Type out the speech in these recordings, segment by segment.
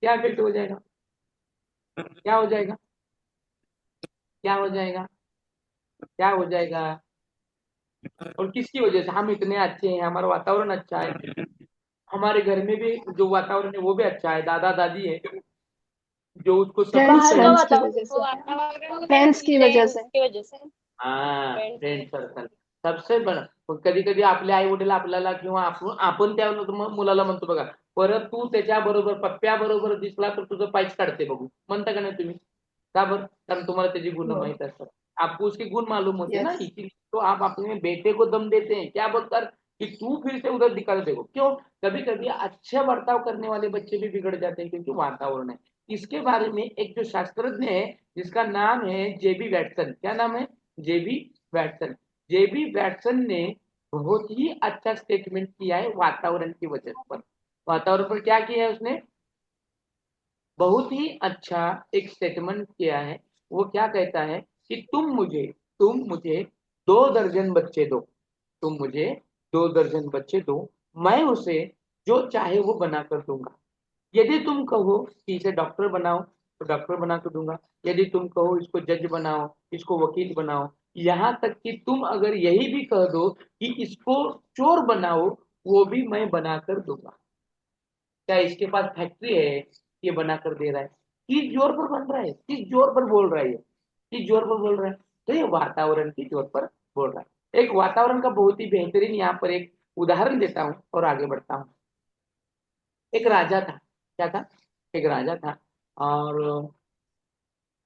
क्या इफेक्ट हो जाएगा? क्या हो जाएगा? क्या हो जाएगा? क्या हो जाएगा? और किसकी वजह से? हम इतने अच्छे हैं, हमारा वातावरण अच्छा है, हमारे घर में भी जो वातावरण है वो भी अच्छा है, दादा दादी है जो उसको सब कुछ फ्रेंड्स सही। बाहर का फ्रेंड्स की वजह वातावरण, से। वातावरण में फ्रेंड्स की वजह फ्रेंड्स से। की वजह से। हा फ्रेंड्स की फ्रेंड वजह सर्कल सबसे बरं. कधी कधी आपले आई वडील आपल्याला किंवा आपण त्या मुलाला म्हणतो बघा, परत तू त्याच्या बरोबर पप्प्या बरोबर दिसला तर तुझं पायच काढते बघू, म्हणता का नाही तुम्ही? का बरं? कारण तुम्हाला त्याची गुण हो। माहित असतात. आपको उसके गुण मालूम होते ना, यस। इसीलिए तो आप अपने बेटे को दम देते हैं. क्या बोलकर कि तू फिर से उधर दिखा देखो क्यों? कभी कभी अच्छा बर्ताव करने वाले बच्चे भी बिगड़ जाते हैं क्योंकि वातावरण है. इसके बारे में एक जो शास्त्रज्ञ है जिसका नाम है जेबी वैटसन. क्या नाम है? जेबी वैटसन. जेबी वैटसन ने बहुत ही अच्छा स्टेटमेंट किया है वातावरण की वजह पर. वातावरण पर क्या किया है उसने? बहुत ही अच्छा एक स्टेटमेंट किया है. वो क्या कहता है कि तुम मुझे 2 दर्जन बच्चे दो. तुम मुझे 2 दर्जन बच्चे दो, मैं उसे जो चाहे वो बना कर दूंगा. यदि तुम कहो कि इसे डॉक्टर बनाओ तो डॉक्टर बना कर दूंगा. यदि तुम कहो इसको जज बनाओ, इसको वकील बनाओ, यहाँ तक कि तुम अगर यही भी कह दो कि इसको चोर बनाओ, वो भी मैं बना कर दूंगा. क्या इसके पास फैक्ट्री है? ये बना कर दे रहा है. किस जोर पर बन रहा है? किस जोर पर बोल रहा है? किस जोर पर बोल रहा है? तो ये वातावरण की जोर पर बोल रहा है. एक वातावरण का बहुत ही बेहतरीन यहाँ पर एक उदाहरण देता हूँ और आगे बढ़ता हूँ. एक राजा था. क्या था? एक राजा था. और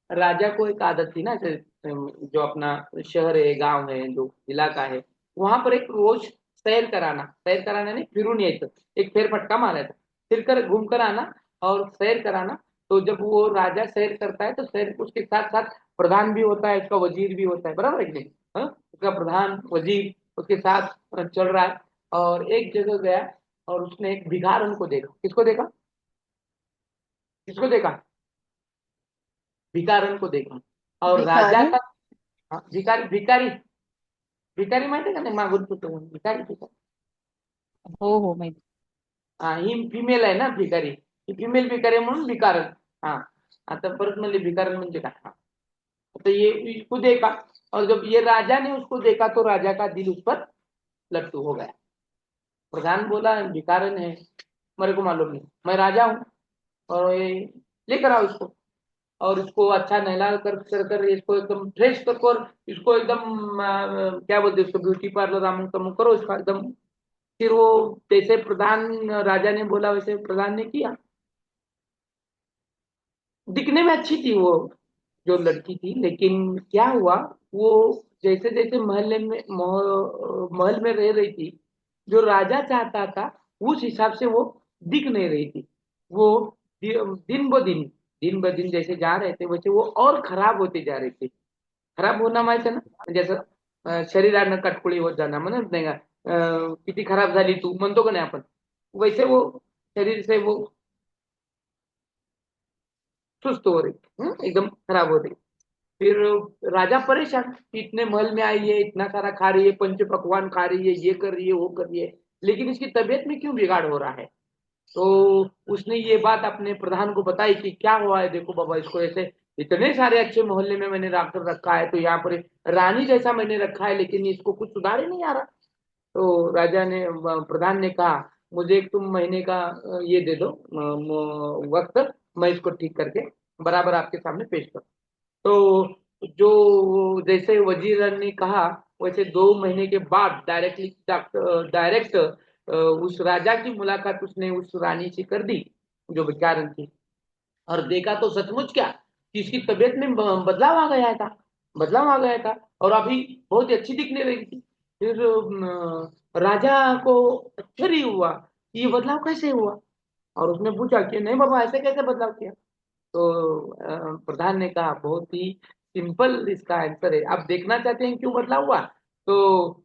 राजा को एक आदत थी ना, जो अपना शहर है, गांव है, जो इलाका है, वहां पर एक रोज सैर कराना नहीं, फिरून यायचं. एक फेरफटका मारायचा, फिरकर घूमकर आना और सैर कराना. तो जब वो राजा सैर करता है तो सैर उसके साथ साथ प्रधान भी होता है, उसका वजीर भी होता है, बराबर है कि नहीं? हाँ? उसका प्रधान वजीर उसके साथ चल रहा है. और एक जगह गया और उसने एक भिखारन को देखा. किसको देखा? किसको देखा? भिखारन को देखा. और राजा भिखारी। का. हाँ, भिकारी भिकारी. भिकारी माहिती आहे का? नाही, मागून होतो म्हणून भिकारी भिकारी. हो हो माहिती. हा, ही फिमेल आहे ना भिकारी, ही फिमेल भिकारी आहे म्हणून भिकारन. हा. आता परत म्हणले भिकारन म्हणजे काय? हा. तो ये इसको देखा, और जब ये राजा ने उसको देखा तो राजा का दिल उस पर लट्टू हो गया. प्रधान बोला भिकारन है, मेरे को मालूम नहीं, मैं राजा हूँ, और ये लेकर आओ इसको, और इसको अच्छा नहला कर इसको एकदम फ्रेश कर, और इसको एकदम क्या बोलते हैं उसको, ब्यूटी पार्लर अमुक तमुक करो इसका एकदम. फिर वो जैसे प्रधान राजा ने बोला वैसे प्रधान ने किया. दिखने में अच्छी थी वो जो लड़की थी, लेकिन क्या हुआ, वो जैसे जैसे महल में रह रही थी, जो राजा चाहता था उस हिसाब से वो दिख नहीं रही थी. वो दिन ब दिन जैसे जा रहे थे वैसे वो और खराब होते जा रहे थे. खराब होणं माहिती आहे ना, जसं शरीरानं कटकुळी होत जाणं म्हणत नाही का? किती खराब झाली तू म्हणतो का नाही आपण, वैसे वो शरीर से वो सुस्त हो रही. एकदम खराब हो रही. फिर राजा परेशान कि इतने महल में आई है, इतना सारा खा रही है, पंच पकवान खा रही है, ये कर रही है, वो कर रही है, लेकिन इसकी तबीयत में क्यों बिगाड़ हो रहा है? तो उसने ये बात अपने प्रधान को बताई कि क्या हुआ है, देखो बाबा इसको ऐसे इतने सारे अच्छे मोहल्ले में मैंने रखकर रखा है, तो यहाँ पर रानी जैसा मैंने रखा है, लेकिन इसको कुछ सुधार ही नहीं आ रहा. तो राजा ने प्रधान ने कहा मुझे एक तुम महीने का ये दे दो वक्त, मैं इसको ठीक करके बराबर आपके सामने पेश कर. तो जो जैसे वजीर ने कहा वैसे 2 महीने के बाद डायरेक्ट उस राजा की मुलाकात उसने उस रानी से कर दी जो भिखारन थी. और देखा तो सचमुच क्या कि इसकी तबीयत में बदलाव आ गया था. बदलाव आ गया था और अभी बहुत ही अच्छी दिखने लगी थी. फिर राजा को आश्चर्य हुआ कि ये बदलाव कैसे हुआ. और उसने पूछा कि नहीं बाबा ऐसे कैसे बदलाव किया. तो प्रधान ने कहा बहुत ही सिंपल इसका आंसर है, आप देखना चाहते हैं क्यों बदलाव हुआ? तो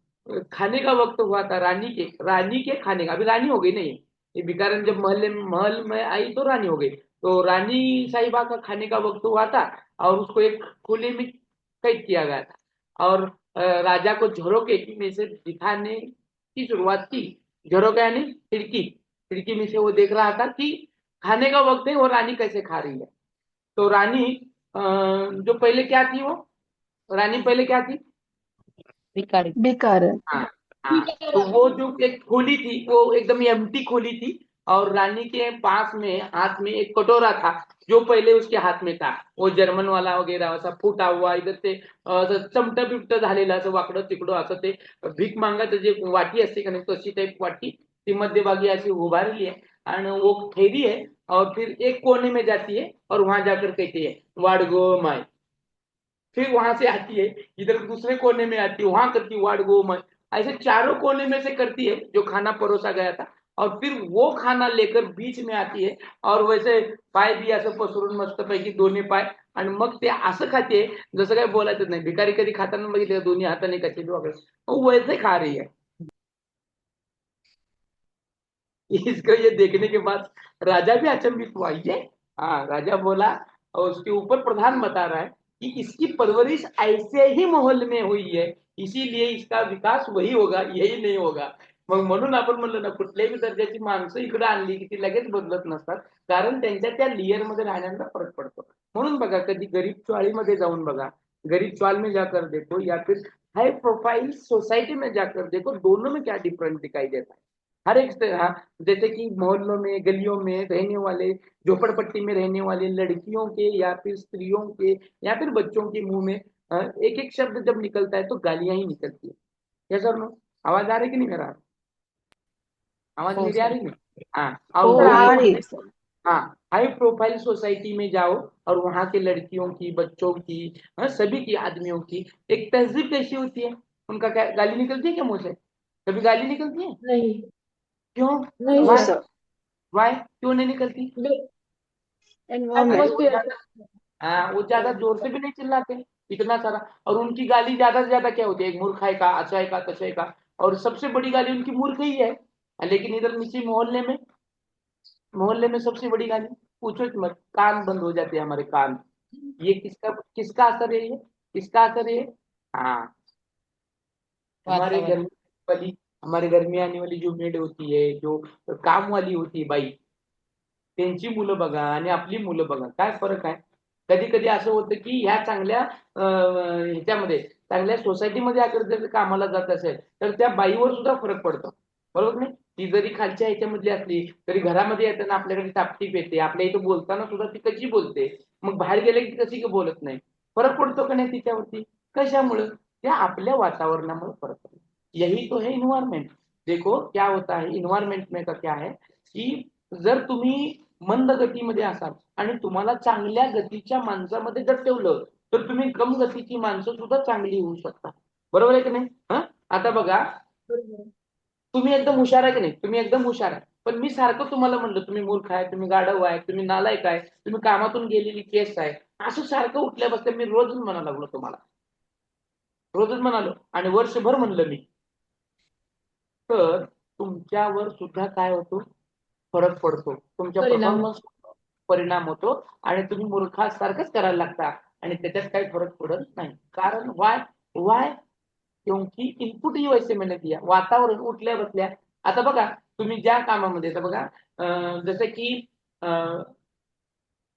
खाने का वक्त हुआ था रानी के खाने का. अभी रानी हो गई नहीं, ये भिखारन जब महल में आई तो रानी हो गई. तो रानी साहिबा का खाने का वक्त हुआ था और उसको एक खुले में कैद किया गया था. और राजा को झरोके में से दिखाने की शुरुआत की. झरोका यानी खिड़की. खिड़की में से वो देख रहा था कि खाने का वक्त है और रानी कैसे खा रही है। तो रानी जो पहले क्या थी, वो रानी पहले क्या थी? भिखारी। बेकार है। हाँ हाँ। तो वो जो एक खोली थी वो एकदम एम्प्टी खोली थी, और रानी के पास में हाथ में एक कटोरा था, जो पहले उसके हाथ में था, वो जर्मन वाला वगैरह असा फुटा हुआ इधर ते चमट बिमट झालेलं असं वाकडं तिकडं असं ते भीक मागायचं जे वाटी असते का नाही तशी टाईप वाटी ती मध्यभागी अशी उभारली है, आणि वो ठेरी है, और फिर एक कोने में जाती है और वहां जाकर कहती है वाड गो माय। फिर वहां से आती है, इधर दूसरे कोने में आती है, वहां करती है वाड गो माय। ऐसे चारों कोने में से करती है जो खाना परोसा गया था, और फिर वो खाना लेकर बीच में आती है, और वैसे पाय बी असं पसरून मस्तपैकी दोन्ही पाय, आणि मग ते असं खाते जसं काही बोलायचं नाही। भिकारी कधी खाताना बघितलं दोन्ही हाताने कसे वगैरे, वो वैसे खा रही है। इसको ये देखने के बाद राजा भी अचंभित हुआ, ये हाँ राजा बोला, और उसके ऊपर प्रधान बता रहा है कि इसकी परवरिश ऐसे ही माहौल में हुई है, इसीलिए इसका विकास वही होगा, यही नहीं होगा। मग म्हणून आपण म्हणलं ना, कुठल्याही दर्जाची माणसं इकडे आणली की ती लगेच बदलत नसतात, कारण त्यांच्या त्या लेयर मध्ये राहण्याचा फरक पडतो। म्हणून बघा, कधी गरीब चाळीमध्ये जाऊन बघा, गरीब चाल में जाकर देखो या फिर हाई प्रोफाइल सोसाइटी में जाकर देखो, दोनों में क्या डिफरेंस दिखाई देता है। हर एक से हाँ, जैसे कि मोहल्लों में गलियों में रहने वाले, झोपड़पट्टी में रहने वाले लड़कियों के या फिर स्त्रियों के या फिर बच्चों के मुंह में एक एक शब्द जब निकलता है तो गालियां ही निकलती है। यस और नो? आवाज आ रही कि नहीं मेरा? आवाज हो मेरी आ सर। रही नहीं? हाँ, और हो सर वही आ येत रही है सर। हाँ, हाई प्रोफाइल सोसाइटी में जाओ और वहां के लड़कियों की, बच्चों की, सभी की, आदमियों की एक तहजीब कैसी होती है। उनका क्या गाली निकलती है क्या मुंह से? कभी गाली निकलती है? नहीं। क्यों? नहीं वाई? सर। वाई क्यों नहीं निकलती? अरे वो एटमोस्फेयर। ज्यादा, हाँ वो ज्यादा जोर से भी नहीं चिल्लाते इतना सारा। और उनकी गाली ज्यादा से ज्यादा क्या होती है, एक मूर्ख है का, अच्छा है का, तछा है का, और सबसे बड़ी गाली उनकी मूर्ख ही है। लेकिन इधर नीचे मोहल्ले में सबसे बड़ी गाली पूछो ही मत, कान बंद हो जाते हैं हमारे कान। ये किसका किसका असर है, ये किसका असर है ये? हाँ, हमारे घर वातावरण। वाली, हमारे घर में आने वाली जो मेड होती है, जो काम वाली होती है बाई, त्यांची मुलं बघा आणि आपली मुलं बघा, काय फरक आहे। कधी कधी असं होतं की ह्या चांगल्या ह्याच्यामध्ये, चांगल्या सोसायटीमध्ये अगर जर कामाला जात असेल तर त्या बाईवर सुद्धा फरक पडतो, बरोबर नाही? ती जरी खालच्या ह्याच्यामधली असली तरी घरामध्ये येताना आपल्याकडे टापटीप येते, आपल्या इथं बोलताना सुद्धा ती कशी बोलते, मग बाहेर गेले की कशी बोलत नाही, फरक पडतो का नाही तिच्यावरती? कशामुळं? त्या आपल्या वातावरणामुळे फरक पडतो। यही तो है इन्वायरमेंट। देखो क्या होता है इन्वायरमेंट में का क्या है की जर तुम्ही मंद गतीमध्ये असाल आणि तुम्हाला चांगल्या गतीच्या माणसामध्ये जर ठेवलं तर तुम्ही कम गतीची माणसं सुद्धा चांगली होऊ शकतात, बरोबर आहे की नाही? हा, आता बघा, तुम्ही एकदम हुशार आहे की नाही, तुम्ही एकदम हुशार आहे, पण मी सारखं तुम्हाला म्हणलं तुम्ही मूर्ख आहे, तुम्ही गाढव आहे, तुम्ही नालायक आहे, तुम्ही कामातून गेलेली केस आहे, असं सारखं उठल्या बसल्या मी रोजच म्हणायला लागलो तुम्हाला, रोजच म्हणालो आणि वर्षभर म्हणलं मी, तर तुमच्यावर सुद्धा काय होतो, फरक पडतो, तुमच्या परिणाम। परफॉर्मन्स परिणाम होतो, आणि तुम्ही मूर्खासारखंच करायला लागता आणि त्याच्यात काही फरक पडत नाही। कारण वाय वाय क्योंकि इनपुट ही वैसे मैंने दिया, वातावरण उठल्या बसल्या। आता बघा, तुम्ही ज्या कामामध्ये, आता बघा जसं की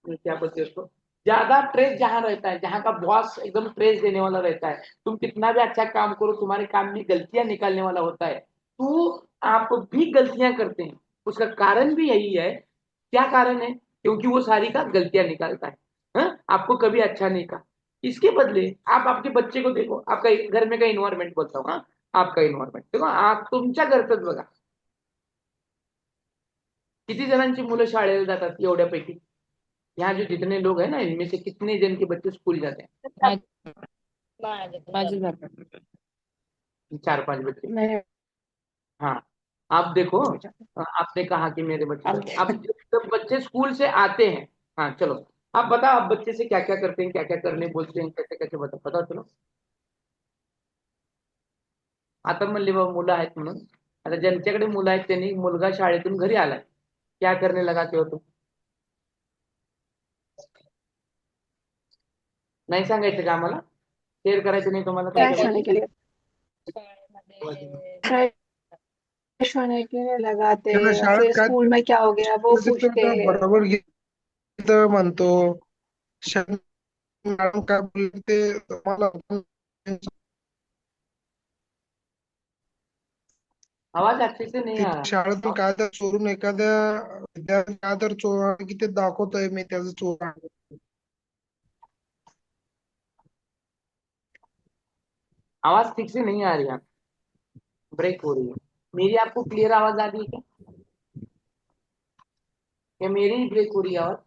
क्या बोलते हैं उसको, ज्यादा ट्रेस जहां रहता है, जहां का बॉस एकदम ट्रेस देने वाला रहता है, तुम कितना भी अच्छा काम करो तुम्हारे काम में गलतियां निकालने वाला होता है, तो आप भी गलतियां करते हैं। उसका कारण भी यही है। क्या कारण है? क्योंकि वो सारी का गलतियां निकालता है। आपको कभी अच्छा नहीं कहा। इसके बदले आप आपके बच्चे को देखो, आपका घर में का इन्वायरमेंट बोलता हूँ, हाँ, आपका इन्वायरमेंट देखो, आप तुमच्या घरचंच बघा, किती जणांची मुलं शाळेला जातात एवढ्यापैकी? यहाँ जो जितने लोग हैं ना, इनमें से कितने जन के बच्चे स्कूल जाते माझे जातात। हैं? 4-5 बच्चे। नहीं। हाँ, आप देखो, आपने कहा कि मेरे बच्चे जाते हैं। अब जब बच्चे स्कूल से आते हैं, हाँ चलो, आप बताओ, आप बच्चे से क्या क्या करते हैं, क्या क्या करने बोलते हैं, कैसे कैसे बताओ चलो। आता म्हणले बाबा मुलं आहेत म्हणून, आता ज्यांच्याकडे मुलं आहेत त्यांनी, मुलगा शाळेतून घरी आलाय, क्या करने लगा ते होतो? नाही सांगायचं का आम्हाला? शेअर करायचं नाही तुम्हाला क्या तुमच्या खाने के लिए? शाळेमध्ये फ्राइड फ्रेश होने के लिए लगाते त्याला हैं, शाळेत फिर काय स्कूल में क्या हो गया वो पूछते शिकवतात हैं। बरोबर गीत म्हणतो. शाळेत मॅडम काय बोलले ते मला आवाज अच्छे से नहीं आ तिथे शाळेतून रहा। काय तर चोरून एखाद्या विद्यार्थी काय तर चोर की ते दाखवतोय मी त्याचं चोर आहे. आवाज ठीक से नहीं आ रही है, ब्रेक हो रही है। मेरी आपको क्लियर आवाज आ रही है क्या? या मेरी ही ब्रेक हो रही है आवाज?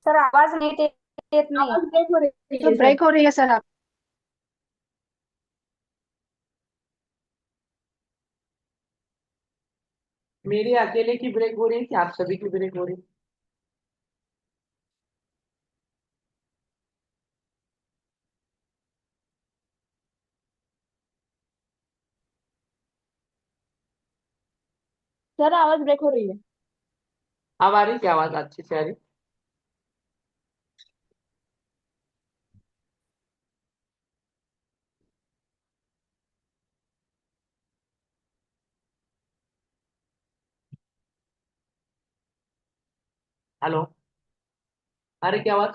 सर आवाज नीट येत नाही. आवाज ब्रेक हो रही तो है, ब्रेक हो रही है सर आप। मेरी अकेले की ब्रेक हो रही है कि आप सभी की ब्रेक हो रही है? सर आवाज ब्रेक हो रही है। अब आ रही क्या आवाज अच्छी से आ रही? हेलो, आ रही क्या आवाज?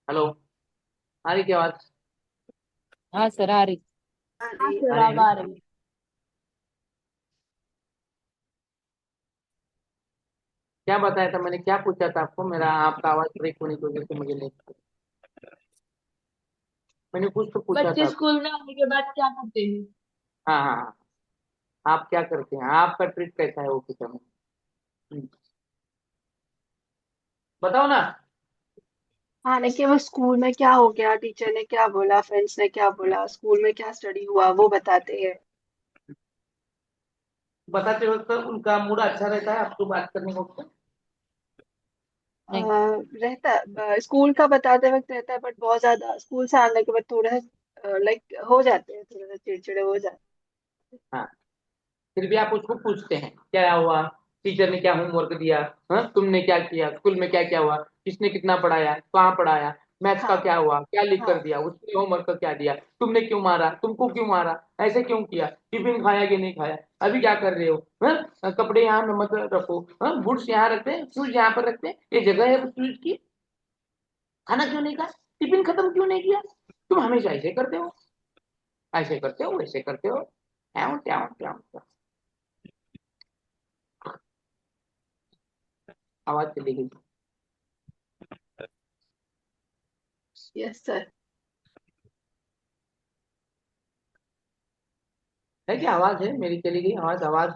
हेलो, आ रही क्या आवाज? हाँ सर आ रही। हाँ रही सर आ अब रही? आ रही है। क्या बताया था मैंने, क्या पूछा था आपको? मेरा आपका आवाज ब्रेक होने की वजह से मुझे नहीं, मैंने कुछ तो पूछा बच्चे था। स्कूल में आने के बाद क्या करते हैं? हाँ हाँ हाँ, आप क्या करते हैं, आपका ट्रिक कैसा है वो पूछा मैंने। हम्म, बताओ ना। आने के वो स्कूल में क्या हो गया, टीचर ने क्या बोला, फ्रेंड्स ने क्या बोला, स्कूल में क्या स्टडी हुआ वो बताते हैं। बताते वक्त उनका मूड अच्छा रहता है आपको बात करने को? नहीं। रहता स्कूल का बताते वक्त रहता है, बट बहुत ज्यादा स्कूल से आने के बाद थोड़ा लाइक हो जाते हैं, थोड़ा सा चिड़चिड़े हो जाते हाँ, फिर भी आप उसको पूछते हैं क्या हुआ, टीचर ने क्या होमवर्क दिया, हाँ तुमने क्या किया, स्कूल में क्या क्या हुआ, किसने कितना पढ़ाया, कहाँ पढ़ाया, हैं। मैथ्स का हाँ क्या हुआ, क्या लिख कर हाँ दिया, उसने होमवर्क का क्या दिया, तुमने क्यों मारा, तुमको क्यों मारा, ऐसे क्यों किया, टिफिन खाया कि नहीं खाया, अभी क्या कर रहे हो, हाँ कपड़े यहाँ मत रखो, हाँ बुट्स यहाँ रखते हैं, शूज यहाँ पर रखते हैं, ये जगह है शूज की, खाना क्यों नहीं खाया, टिफिन खत्म क्यों नहीं किया, तुम हमेशा ऐसे करते हो, ऐसे करते हो, वैसे करते हो, ट्याऊं ट्याऊं ट्याऊं ट्याऊं। आवाज चली गई। Yes sir. है क्या आवाज है मेरी चली गई आवाज, आवाज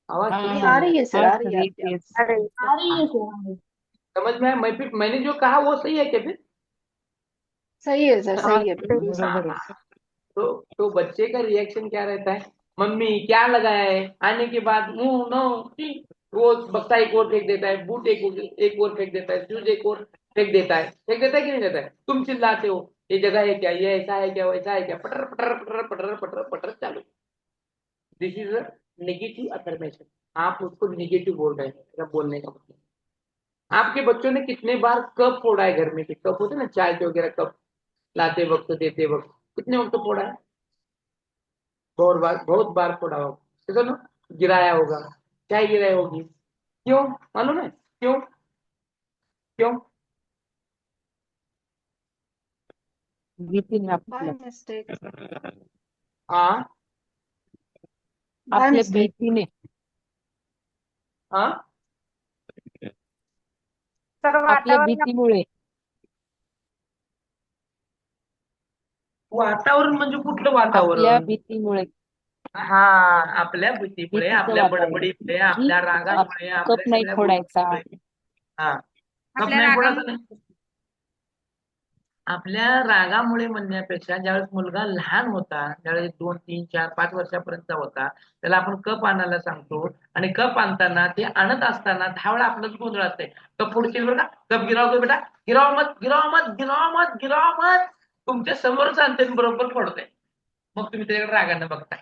आवाज हाँ नहीं सुनी आ मैंने। रही है सर, हाँ आ रही है सर आपकी यस। आवाज। आ रही है सर आ रही है। समझ में आया, मैं फिर मैंने जो कहा वो सही है क्या फिर? सही है सर, हाँ सही है सर बिल्कुल सही। हाँ बरोबर है। हाँ। तो बच्चे का रिएक्शन क्या रहता है, मम्मी क्या लगाया है, आने के बाद मुंह नो ची, वो बक्सा एक और फेंक देता है, बूट एक और फेंक देता है, शूज एक और फेंक देता है कि नहीं देता है, तुम चिल्लाते हो ये जगह है क्या, ये ऐसा है क्या, वैसा है क्या, पटर पटर पटर पटर पटर पटर चालू। This is a negative affirmation, आप उसको नेगेटिव बोल रहे हैं, मेरा बोलने का मतलब। आपके बच्चों ने कितने बार कप फोड़ा है, घर में के कप होते हैं ना चाय के वगैरह कप, लाते वक्त देते वक्त कितने वक्त फोड़ा है? बहुत बार फोड़ा होगा, देखो ना, गिराया होगा, चाय गिराई होगी, क्यों मालूम है क्यों? क्यों? भीतीने बाय आपल्या मिस्टेक। हाँ बाय आपल्या मिस्टेक। भीतीने हाँ, सर आपल्या वातावरण भीतीमुळे वातावरण म्हणजे कुठलं आपल्या वातावरण? भीतीमुळे हा, आपल्या भीतीमुळे, भीतीचं आपल्या वातावरण बडबडीमुळे, की आपल्या रागामुळे, कप आपल्या नाही सगळ्या फोडायचा. गोष्टीमुळे, हा कप आपल्या नाही फोडायचं रागामुळे नाही. आपल्या रागामुळे म्हणण्यापेक्षा ज्यावेळेस मुलगा लहान होता, त्यावेळेस 2 3 4 5 वर्षापर्यंतचा होता, त्याला आपण कप आणायला सांगतो आणि कप आणताना ते आणत असताना 10 वेळा आपलंच गोंधळ असते, कप फोडशील बरं का, कप गिरावतोय बेटा, गिराव मत गिराव मत गिराव मत गिराव मत, तुमच्या समोरच आणते बरोबर फोडतंय, मग तुम्ही त्याच्याकडे रागानं बघताय,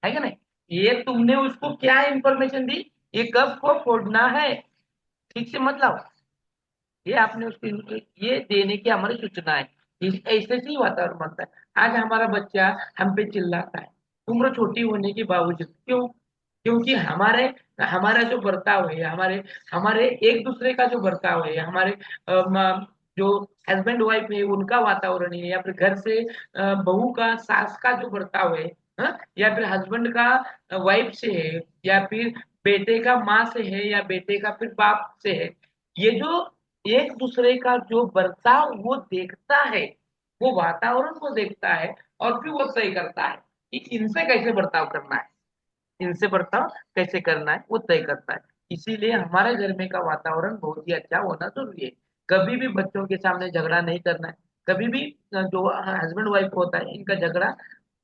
आहे का नाही? ये तुमने उसको क्या इंफॉर्मेशन दी, ये कब को फोड़ना है, ठीक से मत लाओ। ये आपने उसको ये देने की हमारी सूचना है। ऐसे से ही वातावरण बनता है। आज हमारा बच्चा हम पे चिल्लाता है, उम्र छोटी होने के बावजूद, क्यों? क्योंकि हमारे हमारा जो बर्ताव है, हमारे हमारे एक दूसरे का जो बर्ताव है, हमारे जो हस्बैंड वाइफ है उनका वातावरण है, या फिर घर से बहू का सास का जो बर्ताव है, हाँ? या फिर हस्बैंड का वाइफ से है, या फिर बेटे का माँ से है, या बेटे का फिर बाप से है। ये जो एक दूसरे का जो बर्ताव वो देखता है, वो वातावरण को देखता है, और फिर वो तय करता है कि इनसे कैसे बर्ताव करना है, इनसे बर्ताव कैसे करना है, वो तय करता है। इसीलिए हमारे घर में का वातावरण बहुत ही अच्छा होना जरूरी है। कभी भी बच्चों के सामने झगड़ा नहीं करना है। कभी भी जो हस्बैंड वाइफ होता है, इनका झगड़ा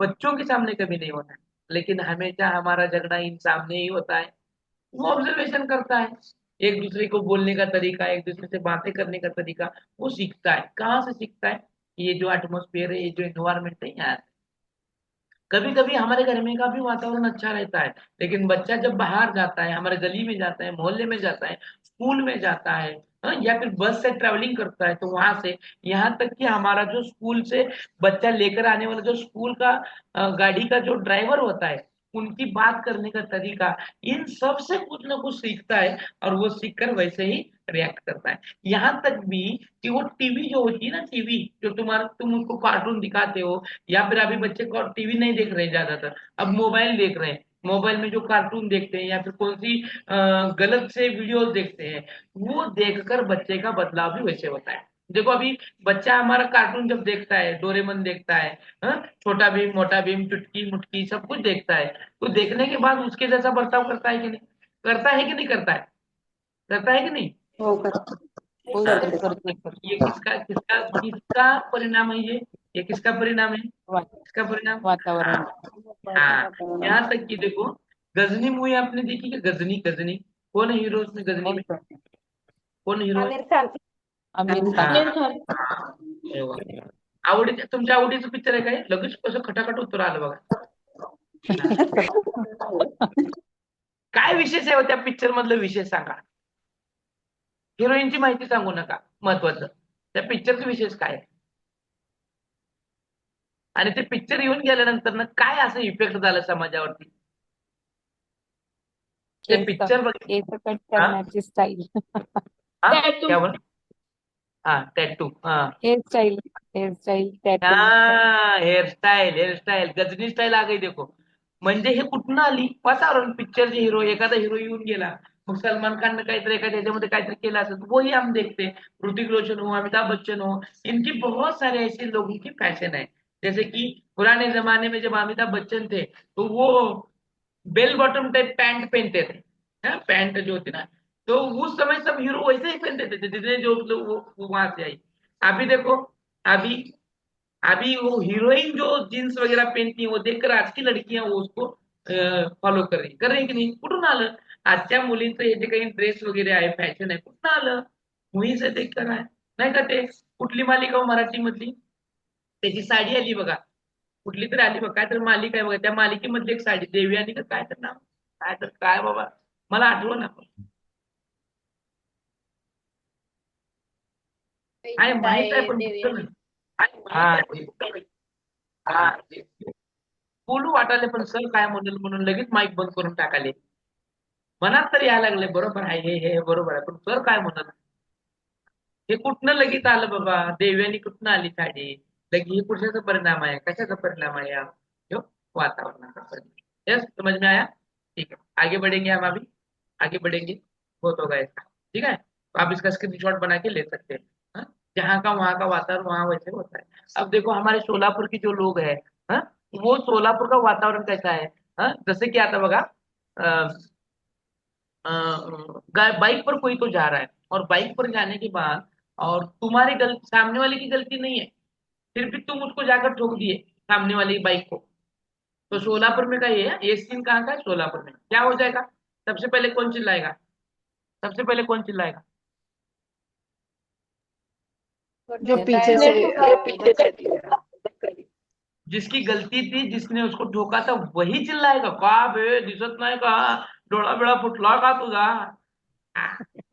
बच्चों के सामने कभी नहीं होना है, लेकिन हमेशा हमारा झगड़ा इन सामने ही होता है। वो ऑब्जर्वेशन करता है, एक दूसरे को बोलने का तरीका, एक दूसरे से बातें करने का तरीका वो सीखता है। कहाँ से सीखता है? ये जो एटमोस्फेयर है, ये जो एनवायरमेंट है यहाँ। कभी कभी हमारे घर में का भी वातावरण अच्छा रहता है, लेकिन बच्चा जब बाहर जाता है, हमारे गली में जाता है, मोहल्ले में जाता है, स्कूल में जाता है, हाँ, या फिर बस से ट्रेवलिंग करता है, तो वहां से यहाँ तक कि हमारा जो स्कूल से बच्चा लेकर आने वाला जो स्कूल का गाड़ी का जो ड्राइवर होता है, उनकी बात करने का तरीका, इन सब से कुछ ना कुछ सीखता है, और वो सीख कर वैसे ही रिएक्ट करता है। यहाँ तक भी कि वो टीवी जो होती है ना, टीवी जो तुम उसको कार्टून दिखाते हो, या फिर अभी बच्चे को टीवी नहीं देख रहे हैं ज्यादातर, अब मोबाइल देख रहे हैं। मोबाइल में जो कार्टून देखते हैं, या फिर कौन सी गलत से वीडियोस देखते हैं, वो देखकर बच्चे का बदलाव भी वैसे होता है। देखो अभी बच्चा हमारा कार्टून जब देखता है, डोरेमन देखता है, हाँ? छोटा भीम, मोटा भीम, चुटकी मुटकी सब कुछ देखता है, तो देखने के बाद उसके जैसा बर्ताव करता है कि नहीं? करता है कि नहीं करता है? करता है कि नहीं? हो कर हो हाँ, सर, करते ये करते किसका किसका किसका परिणाम है ये किसका परिणाम है? वा- किसका परिणाम? वातावरण। हाँ, यहाँ तक कि देखो, गजनी मूवी आपने देखी क्या? गजनी, गजनी कौन है हीरो उसमें, गजनी हो में सर, कौन हीरो है? आमिर खान। आमिर खान। हा आमिर खान। अरे वा. तुमच्या आवडीचं पिक्चर आहे काय? लगेच कसं खटाखट उत्तर आलं बघा. हा. काय विशेष आहे हो त्या पिक्चर मधलं, विशेष सांगा. हिरोईनची माहिती सांगू नका, महत्वाचं त्या पिक्चरचं विशेष काय आहे? आणि ते पिक्चर येऊन गेल्यानंतर ना काय असं इफेक्ट झालं समाजावरती? ते केस पिक्चर बघ. केस कट हा करण्याची स्टाईल. हा टैटू। क्या बोल. हा टॅटू. हा hair style tattoo. Hairstyle, hairstyle Ghajini style आ गई देखो. म्हणजे हे कुठनं आली? वातावरण. पिक्चरचे हिरो, एखादा हिरो येऊन गेला, मग सलमान खान काहीतरी एखाद्या ह्याच्यामध्ये काहीतरी केलं असेल, तो वही हम देखते हैं. ऋतिक रोशन हो, अमिताभ बच्चन हो, इनकी बहुत सारे ऐसे लोगों की फैशन है. जैसे कि पुराने जमाने में जब अमिताभ बच्चन थे, तो वो बेल बॉटम टाइप पैंट पहनते थे, हाँ, पैंट जो होती ना, तो उस समय सब हीरो वैसे ही पहनते थे, जितने जो लोग वो वहां से आई. अभी देखो, अभी अभी वो हीरोइन जो जीन्स वगैरह पहनती है, वो देखकर आज की लड़कियां वो उसको फॉलो कर रही की नाही? कुठून आलं? आजच्या मुलींचं हे जे काही ड्रेस वगैरे आहे, फॅशन आहे, कुठून आलं? मुलींचं देखकर आहे. नाही का? ते कुठली मालिका हो मराठी मधली, त्याची साडी आली बघा, कुठली तरी आली बघा, काय तर मालिका आहे बघा, त्या मालिकेमधली एक साडी, देवयानी का काय तर नाव, काय तर काय बाबा, मला आठवण. आहे माहित आहे, पण कुठलं नाही. हा हा बोलू वाटायला, पण सर काय म्हणेल म्हणून लगेच माईक बंद करून टाकाले. मनात तर यायला लागले, बरोबर आहे, हे बरोबर आहे, पण सर काय म्हणत? हे कुठनं लगेच आलं बाबा, देव्यानी कुठनं आली साडी? लगी हे कुठल्याचा परिणाम आहे, कशाचा परिणाम आहे? जो वातावरणाचा परिणाम. यस, समझ में आया? ठीक है, आगे बढ़ेंगे हम अभी, आगे बढ़ेंगे. बहुत होगा इसका. ठीक है, तो आप इसका स्क्रीनशॉट बना के ले सकते हैं. हाँ? जहाँ का वहाँ का वातावरण वहाँ वैसे होता है. अब देखो हमारे सोलापुर के जो लोग हैं, हाँ, वो सोलापुर का वातावरण कैसा है? हाँ, जैसे कि आता बघा, बाइक पर कोई तो जा रहा है, और बाइक पर जाने के बाद, और तुम्हारी गलती, सामने वाले की गलती नहीं है, फिर भी तुम उसको जाकर ठोक दिए, सामने वाली बाइक को. तो सोलापुर में का ये सीन कहाँ का है? सोलापुर में क्या हो जाएगा? सबसे पहले कौन चिल्लाएगा? सबसे पहले कौन चिल्लाएगा? जो पीछे से नेक्स्ट होगा। पीछे से दिया। जिसकी गलती थी, जिसने उसको ठोका था, वही चिल्लाएगा का बे दिसत नाही का, डोळा बिळा फुटला का तुझा. हा,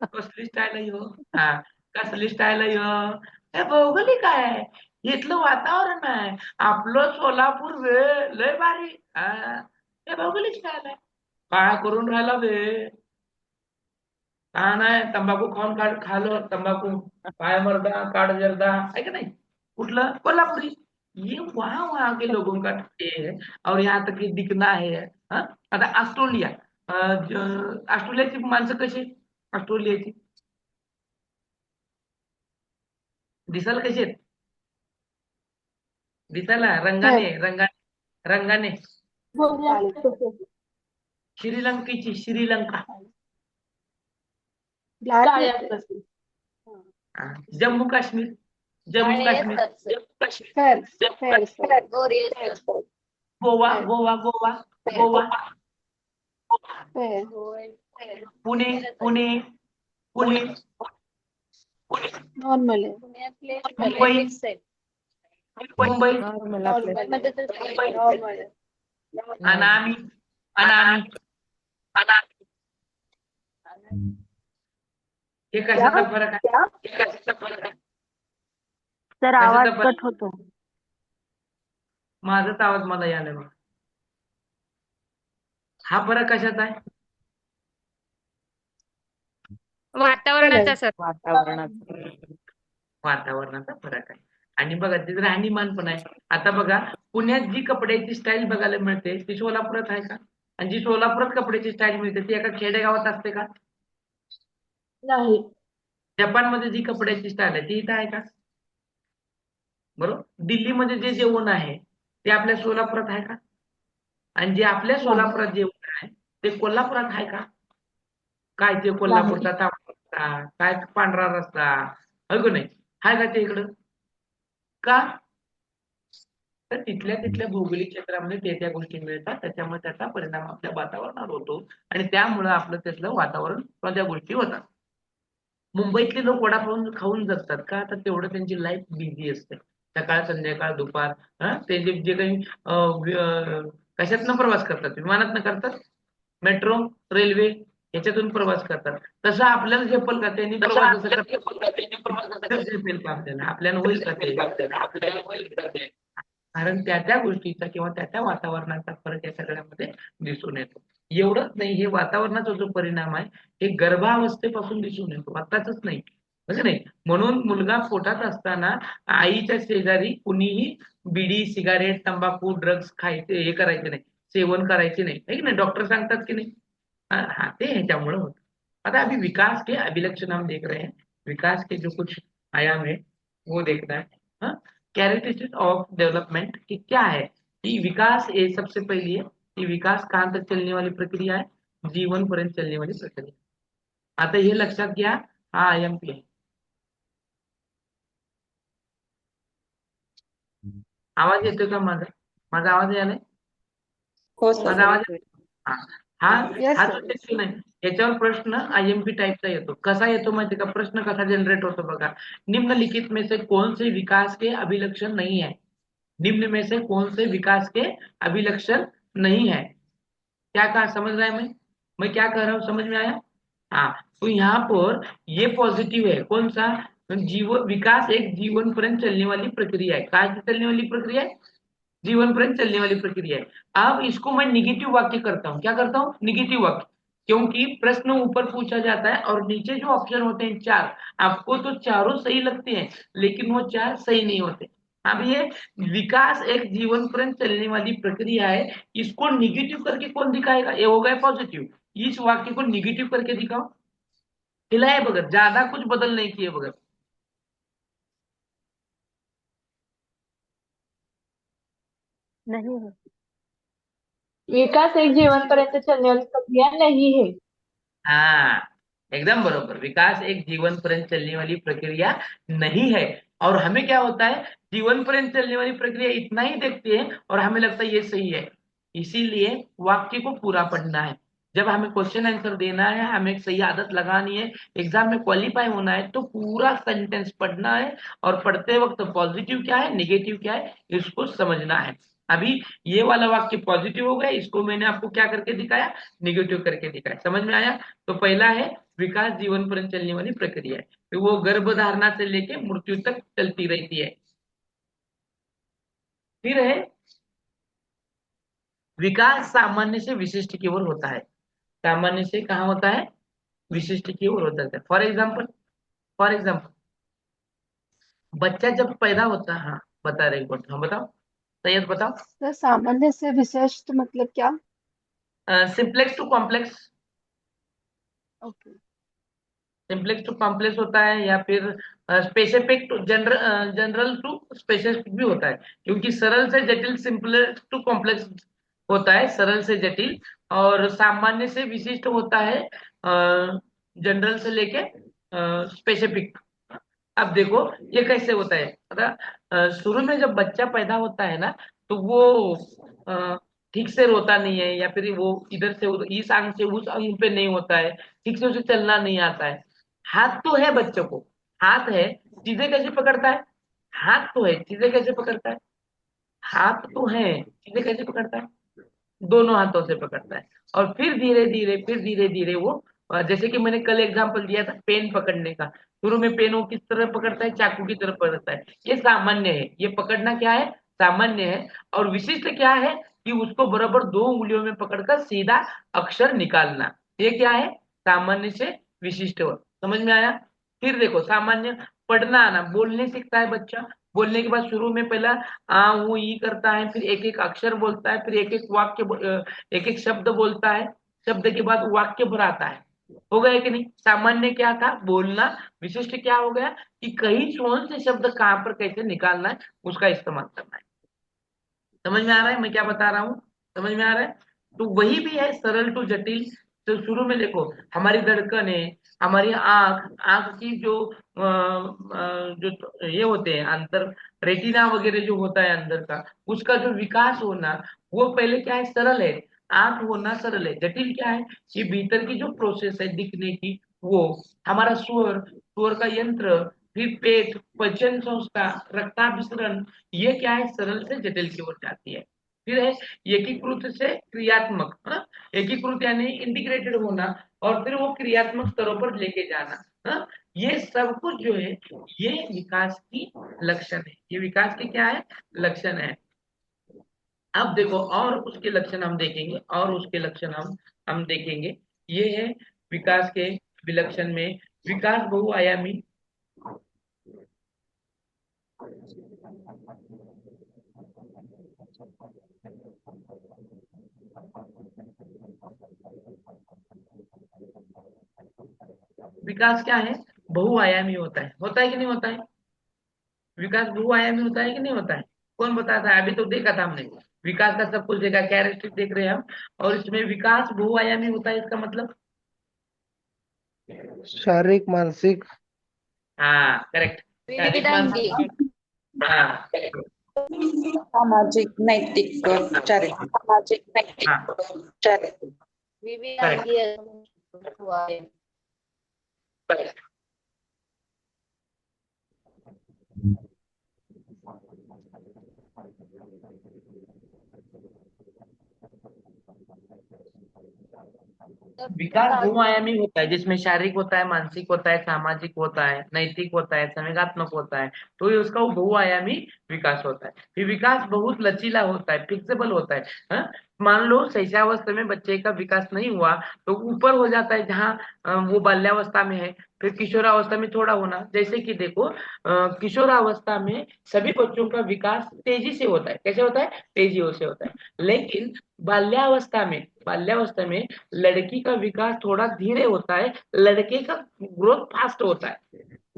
कसली स्टाईल आहे हो. हा, कसली स्टाईल आहे हो. हे भौगोलिक आहे, इथलं वातावरण आहे, आपलं सोलापूर वे लय भारी. हा, हे भौगोलिक स्टाईल आहे. काय करून राहिला बे. का नाही तंबाखू खाऊन काढ खालो तंबाखू, काय मर्दा काढ जर्दा आहे का नाही. कुठलं कोल्हापुरी. ये वहां वहां के लोगों का ये है और यहाँ तक ये दिखना है. हा? आता ऑस्ट्रेलिया, ऑस्ट्रेलियाची माणसं कशी, ऑस्ट्रेलियाची दिसायला कशी आहेत, दिसायला रंगाने रंगाने रंगाने. भोजन काली कैसे? श्रीलंकेची, श्रीलंका. ब्लॅक काळे असतात ते. हा, जम्मू काश्मीर, जम्मू काश्मीर, जम्मू काश्मीर, फेर जम्मू फेर काश्मीर. फेर गोवा, गोवा, गोवा, गोवा. फेर पुणे, पुणे, पुणे, नॉर्मल आहे. मुंबई, मुंबई, नॉर्मल आपल्या मुंबई. नॉर्मल आहे. अनामी, अनामी, अनामी. हे कशाचा फरक आहे, हे कशाचा फरक आहे. सर कशाचा आवाज फरक? कट होतो. माझाच आवाज मला यायला बघ. हा फरक कशाचा आहे. वातावरणाचा सर. वातावरणात वातावरणाचा फरक आहे. आणि बघा तिथे राहणीमान पण आहे. आता बघा पुण्यात जी कपड्याची स्टाईल बघायला मिळते ती सोलापुरात आहे का, आणि जी सोलापुरात कपड्याची स्टाईल मिळते ती एका खेडेगावात असते का. नाही. जपानमध्ये जी कपड्याची स्टाईल आहे ती इथं आहे का. बरोबर. दिल्लीमध्ये जे जेवण आहे ते आपल्या सोलापुरात आहे का, आणि जे आपल्या सोलापुरात जेवण आहे ते कोल्हापुरात आहे का. काय ते कोल्हापूरचा तांबडा रस्सा, काय पांढरा रस्सा आहे का नाही, आहे का ते इकडं. का तर तिथल्या भौगोलिक क्षेत्रामध्ये त्या गोष्टी मिळतात, त्याच्यामुळे त्याचा परिणाम आपल्या वातावरणावर होतो आणि त्यामुळे आपलं त्यातलं वातावरण किंवा त्या गोष्टी होतात. मुंबईतले लोक वडापाव खाऊन जगतात का, तर तेवढं त्यांची लाईफ बिझी असते. सकाळ संध्याकाळ दुपार, ते जे काही कशातनं प्रवास करतात, विमानातनं करतात, मेट्रो रेल्वे याच्यातून प्रवास करतात. तसं आपल्याला झेपल का, त्यांनी प्रवास जसं करतात झेपेल का आपल्याला, आपल्याला होईल का ते. कारण त्या गोष्टीचा किंवा त्या वातावरणाचा फरक या सगळ्यामध्ये दिसून येतो. एवढंच नाही, हे वातावरणाचा जो परिणाम आहे हे गर्भावस्थेपासून दिसून येतो, आताच नाही, म्हणजे नाही. म्हणून मुलगा पोटात असताना आईच्या शेजारी कुणीही बिडी सिगारेट तंबाखू ड्रग्स खायचे हे करायचे नाही, सेवन करायचे नाही, है की नाही. डॉक्टर सांगतात की नाही. हाँ ते ह्याच्यामुळे होतं. आता अभी विकास के अभिलक्षण हम देख रहे हैं, विकास के जो कुछ आयाम है वो देखना है. हाँ, कैरेक्टरिस्टिक्स ऑफ डेवलपमेंट कि क्या है कि विकास ये सबसे पहली है कि विकास कहाँ तक चलने वाली प्रक्रिया है, जीवन पर्यंत चलने वाली प्रक्रिया. आता हे लक्षात घ्या, हा IMP आहे. आवाज येतोय का माझा, माझा आवाज यायलाय. हो माझा आवाज सर. हा हा Yes, हा sir. जो सेक्शन आहे याच्यावर प्रश्न IMP टाइपचा येतो. कसा येतो माहिती का, प्रश्न कसा जनरेट होतो बघा. निम्नलिखित में से कौन से विकास के अभिलक्षण नहीं है, निम्न में से कौन से विकास के अभिलक्षण नहीं है. क्या कहा, समझ रहा है मैं क्या कह रहा हूँ, समझ में आया. हाँ, तो यहाँ पर ये पॉजिटिव है, कौन सा, जीवन विकास एक जीवन पर्यंत चलने वाली प्रक्रिया है. काय चलने वाली प्रक्रिया है, जीवन पर्यंत चलने वाली प्रक्रिया है. अब इसको मैं निगेटिव वाक्य करता हूं, क्या करता हूं, निगेटिव वाक्य. क्योंकि प्रश्न ऊपर पूछा जाता है और नीचे जो ऑप्शन होते हैं चार, आपको तो चारों सही लगते हैं लेकिन वो चार सही नहीं होते. अब ये विकास एक जीवन पर्यंत चलने वाली प्रक्रिया है, इसको निगेटिव करके कौन दिखाएगा, ये हो गया पॉजिटिव. इस वाक्य को निगेटिव करके दिखाओ. हिलाए बगैर, ज्यादा कुछ बदल नहीं किए बगैर. नहीं है. विकास एक जीवन पर्यंत चलने वाली प्रक्रिया नहीं है. हाँ, एकदम बरोबर. विकास एक जीवन पर्यंत चलने वाली प्रक्रिया नहीं है. और हमें क्या होता है, जीवन पर्यंत चलने वाली प्रक्रिया इतना ही देखते हैं और हमें लगता है ये सही है, इसीलिए वाक्य को पूरा पढ़ना है. जब हमें क्वेश्चन आंसर देना है, हमें एक सही आदत लगानी है, एग्जाम में क्वालिफाई होना है, तो पूरा सेंटेंस पढ़ना है और पढ़ते वक्त पॉजिटिव क्या है निगेटिव क्या है इसको समझना है। अभी ये वाला वाक्य पॉजिटिव हो गया, इसको मैंने आपको क्या करके दिखाया निगेटिव करके दिखाया। समझ में आया? तो पहला है विकास जीवन पर चलने वाली प्रक्रिया है, तो वो गर्भधारणा से लेके मृत्यु तक चलती रहती है। फिर है विकास सामान्य से विशिष्ट की ओर होता है। सामान्य से कहाँ होता है विशिष्ट की ओर होता है। फॉर एग्जाम्पल बच्चा जब पैदा होता है, हाँ बता रहे एक हाँ बताओ सैयद बताओ। सर सामान्य से विशिष्ट मतलब क्या? Simplex to complex, okay. Simplex to complex होता है, या फिर specific to general to specific भी होता है, क्योंकि सरल से जटिल सिंप्लेक्स टू कॉम्प्लेक्स होता है, सरल से जटिल, और सामान्य से विशिष्ट होता है जनरल से लेके स्पेसिफिक। अब देखो ये कैसे होता है, मतलब शुरू में जब बच्चा पैदा होता है ना, तो वो अ, ठीक से रोता नहीं है, या फिर वो इधर से इस अंग से उस अंग पे नहीं होता है, ठीक से उसे चलना नहीं आता है। हाथ तो है बच्चों को, हाथ है, चीजें कैसे पकड़ता है? हाथ तो है, चीजें कैसे पकड़ता है? हाथ तो है, चीजें कैसे पकड़ता है? दोनों हाथों से पकड़ता है। और फिर धीरे धीरे वो जैसे कि मैंने कल एग्जांपल दिया था पेन पकड़ने का, शुरू में पेन वो किस तरह पकड़ता है चाकू की तरह पकड़ता है, ये सामान्य है, ये पकड़ना क्या है सामान्य है। और विशिष्ट क्या है कि उसको बराबर दो उंगलियों में पकड़कर सीधा अक्षर निकालना, ये क्या है सामान्य से विशिष्ट हो। समझ में आया? फिर देखो सामान्य पढ़ना आना, बोलने सीखता है बच्चा, बोलने के बाद शुरू में पहला आ वो ई करता है, फिर एक एक अक्षर बोलता है, फिर एक एक वाक्य एक एक शब्द बोलता है, शब्द के बाद वाक्य बनाता है। हो गया कि नहीं? सामान्य क्या था बोलना, विशिष्ट क्या हो गया कि कहीं कौन से शब्द कहाँ पर कैसे निकालना है उसका इस्तेमाल करना है। समझ में आ रहा है मैं क्या बता रहा हूँ? समझ में आ रहा है? तो वही भी है सरल टू जटिल। तो शुरू में देखो हमारी धड़कन है, हमारी आंख, आंख की जो ये होते हैं अंदर रेटिना वगैरह जो होता है अंदर का, उसका जो विकास होना वो पहले क्या है सरल है, आंख होना सरल है। जटिल क्या है कि भीतर की जो प्रोसेस है दिखने की, वो हमारा स्वर, स्वर का यंत्र, फिर पेट, पचन संस्था, रक्ताभिसरण, ये क्या है सरल से जटिल की ओर जाती है। फिर है एकीकृत से क्रियात्मक, हाँ? एकीकृत यानी इंटीग्रेटेड होना, और फिर वो क्रियात्मक स्तरों पर लेके जाना, हाँ? ये सब कुछ जो है ये विकास की लक्षण है, ये विकास के क्या है लक्षण है। अब देखो और उसके लक्षण हम देखेंगे, और उसके लक्षण हम देखेंगे। ये है विकास के विलक्षण में विकास बहुआयामी। विकास क्या है बहुआयामी होता है कि नहीं होता है? विकास बहुआयामी होता है कि नहीं होता है? कौन बताता है? अभी तो देखा था हमने विकास का सब कुछ देखा, कैरेक्टरिस्टिक देख रहे हैं हम, और इसमें विकास बहुआयामी होता है, इसका मतलब शारीरिक मानसिक हाँ करेक्ट, शारीरिक विविधांगी मानसिक, हाँ correct, सामाजिक नैतिक चारित्रिक सामाजिक नैतिक हाँ चारित्रिक करेक्ट विविधांगी हुआ है। करेक्ट। विकास बहुआयामी होता है जिसमें शारीरिक होता है, मानसिक होता है, सामाजिक होता है, नैतिक होता है, संवेगात्मक होता है, तो ये उसका वो बहुआयामी विकास होता है। फिर विकास बहुत लचीला होता है, फिक्सेबल होता है, हाँ? मान लो शैशवावस्था में बच्चे का विकास नहीं हुआ तो ऊपर हो जाता है, जहाँ वो बाल्यावस्था में है, फिर किशोरावस्था में थोड़ा होना। जैसे कि देखो किशोरावस्था में सभी बच्चों का विकास तेजी से होता है, कैसे होता है तेजी से होता है, लेकिन बाल्यावस्था में लड़की का विकास थोड़ा धीरे होता है, लड़के का ग्रोथ फास्ट होता है।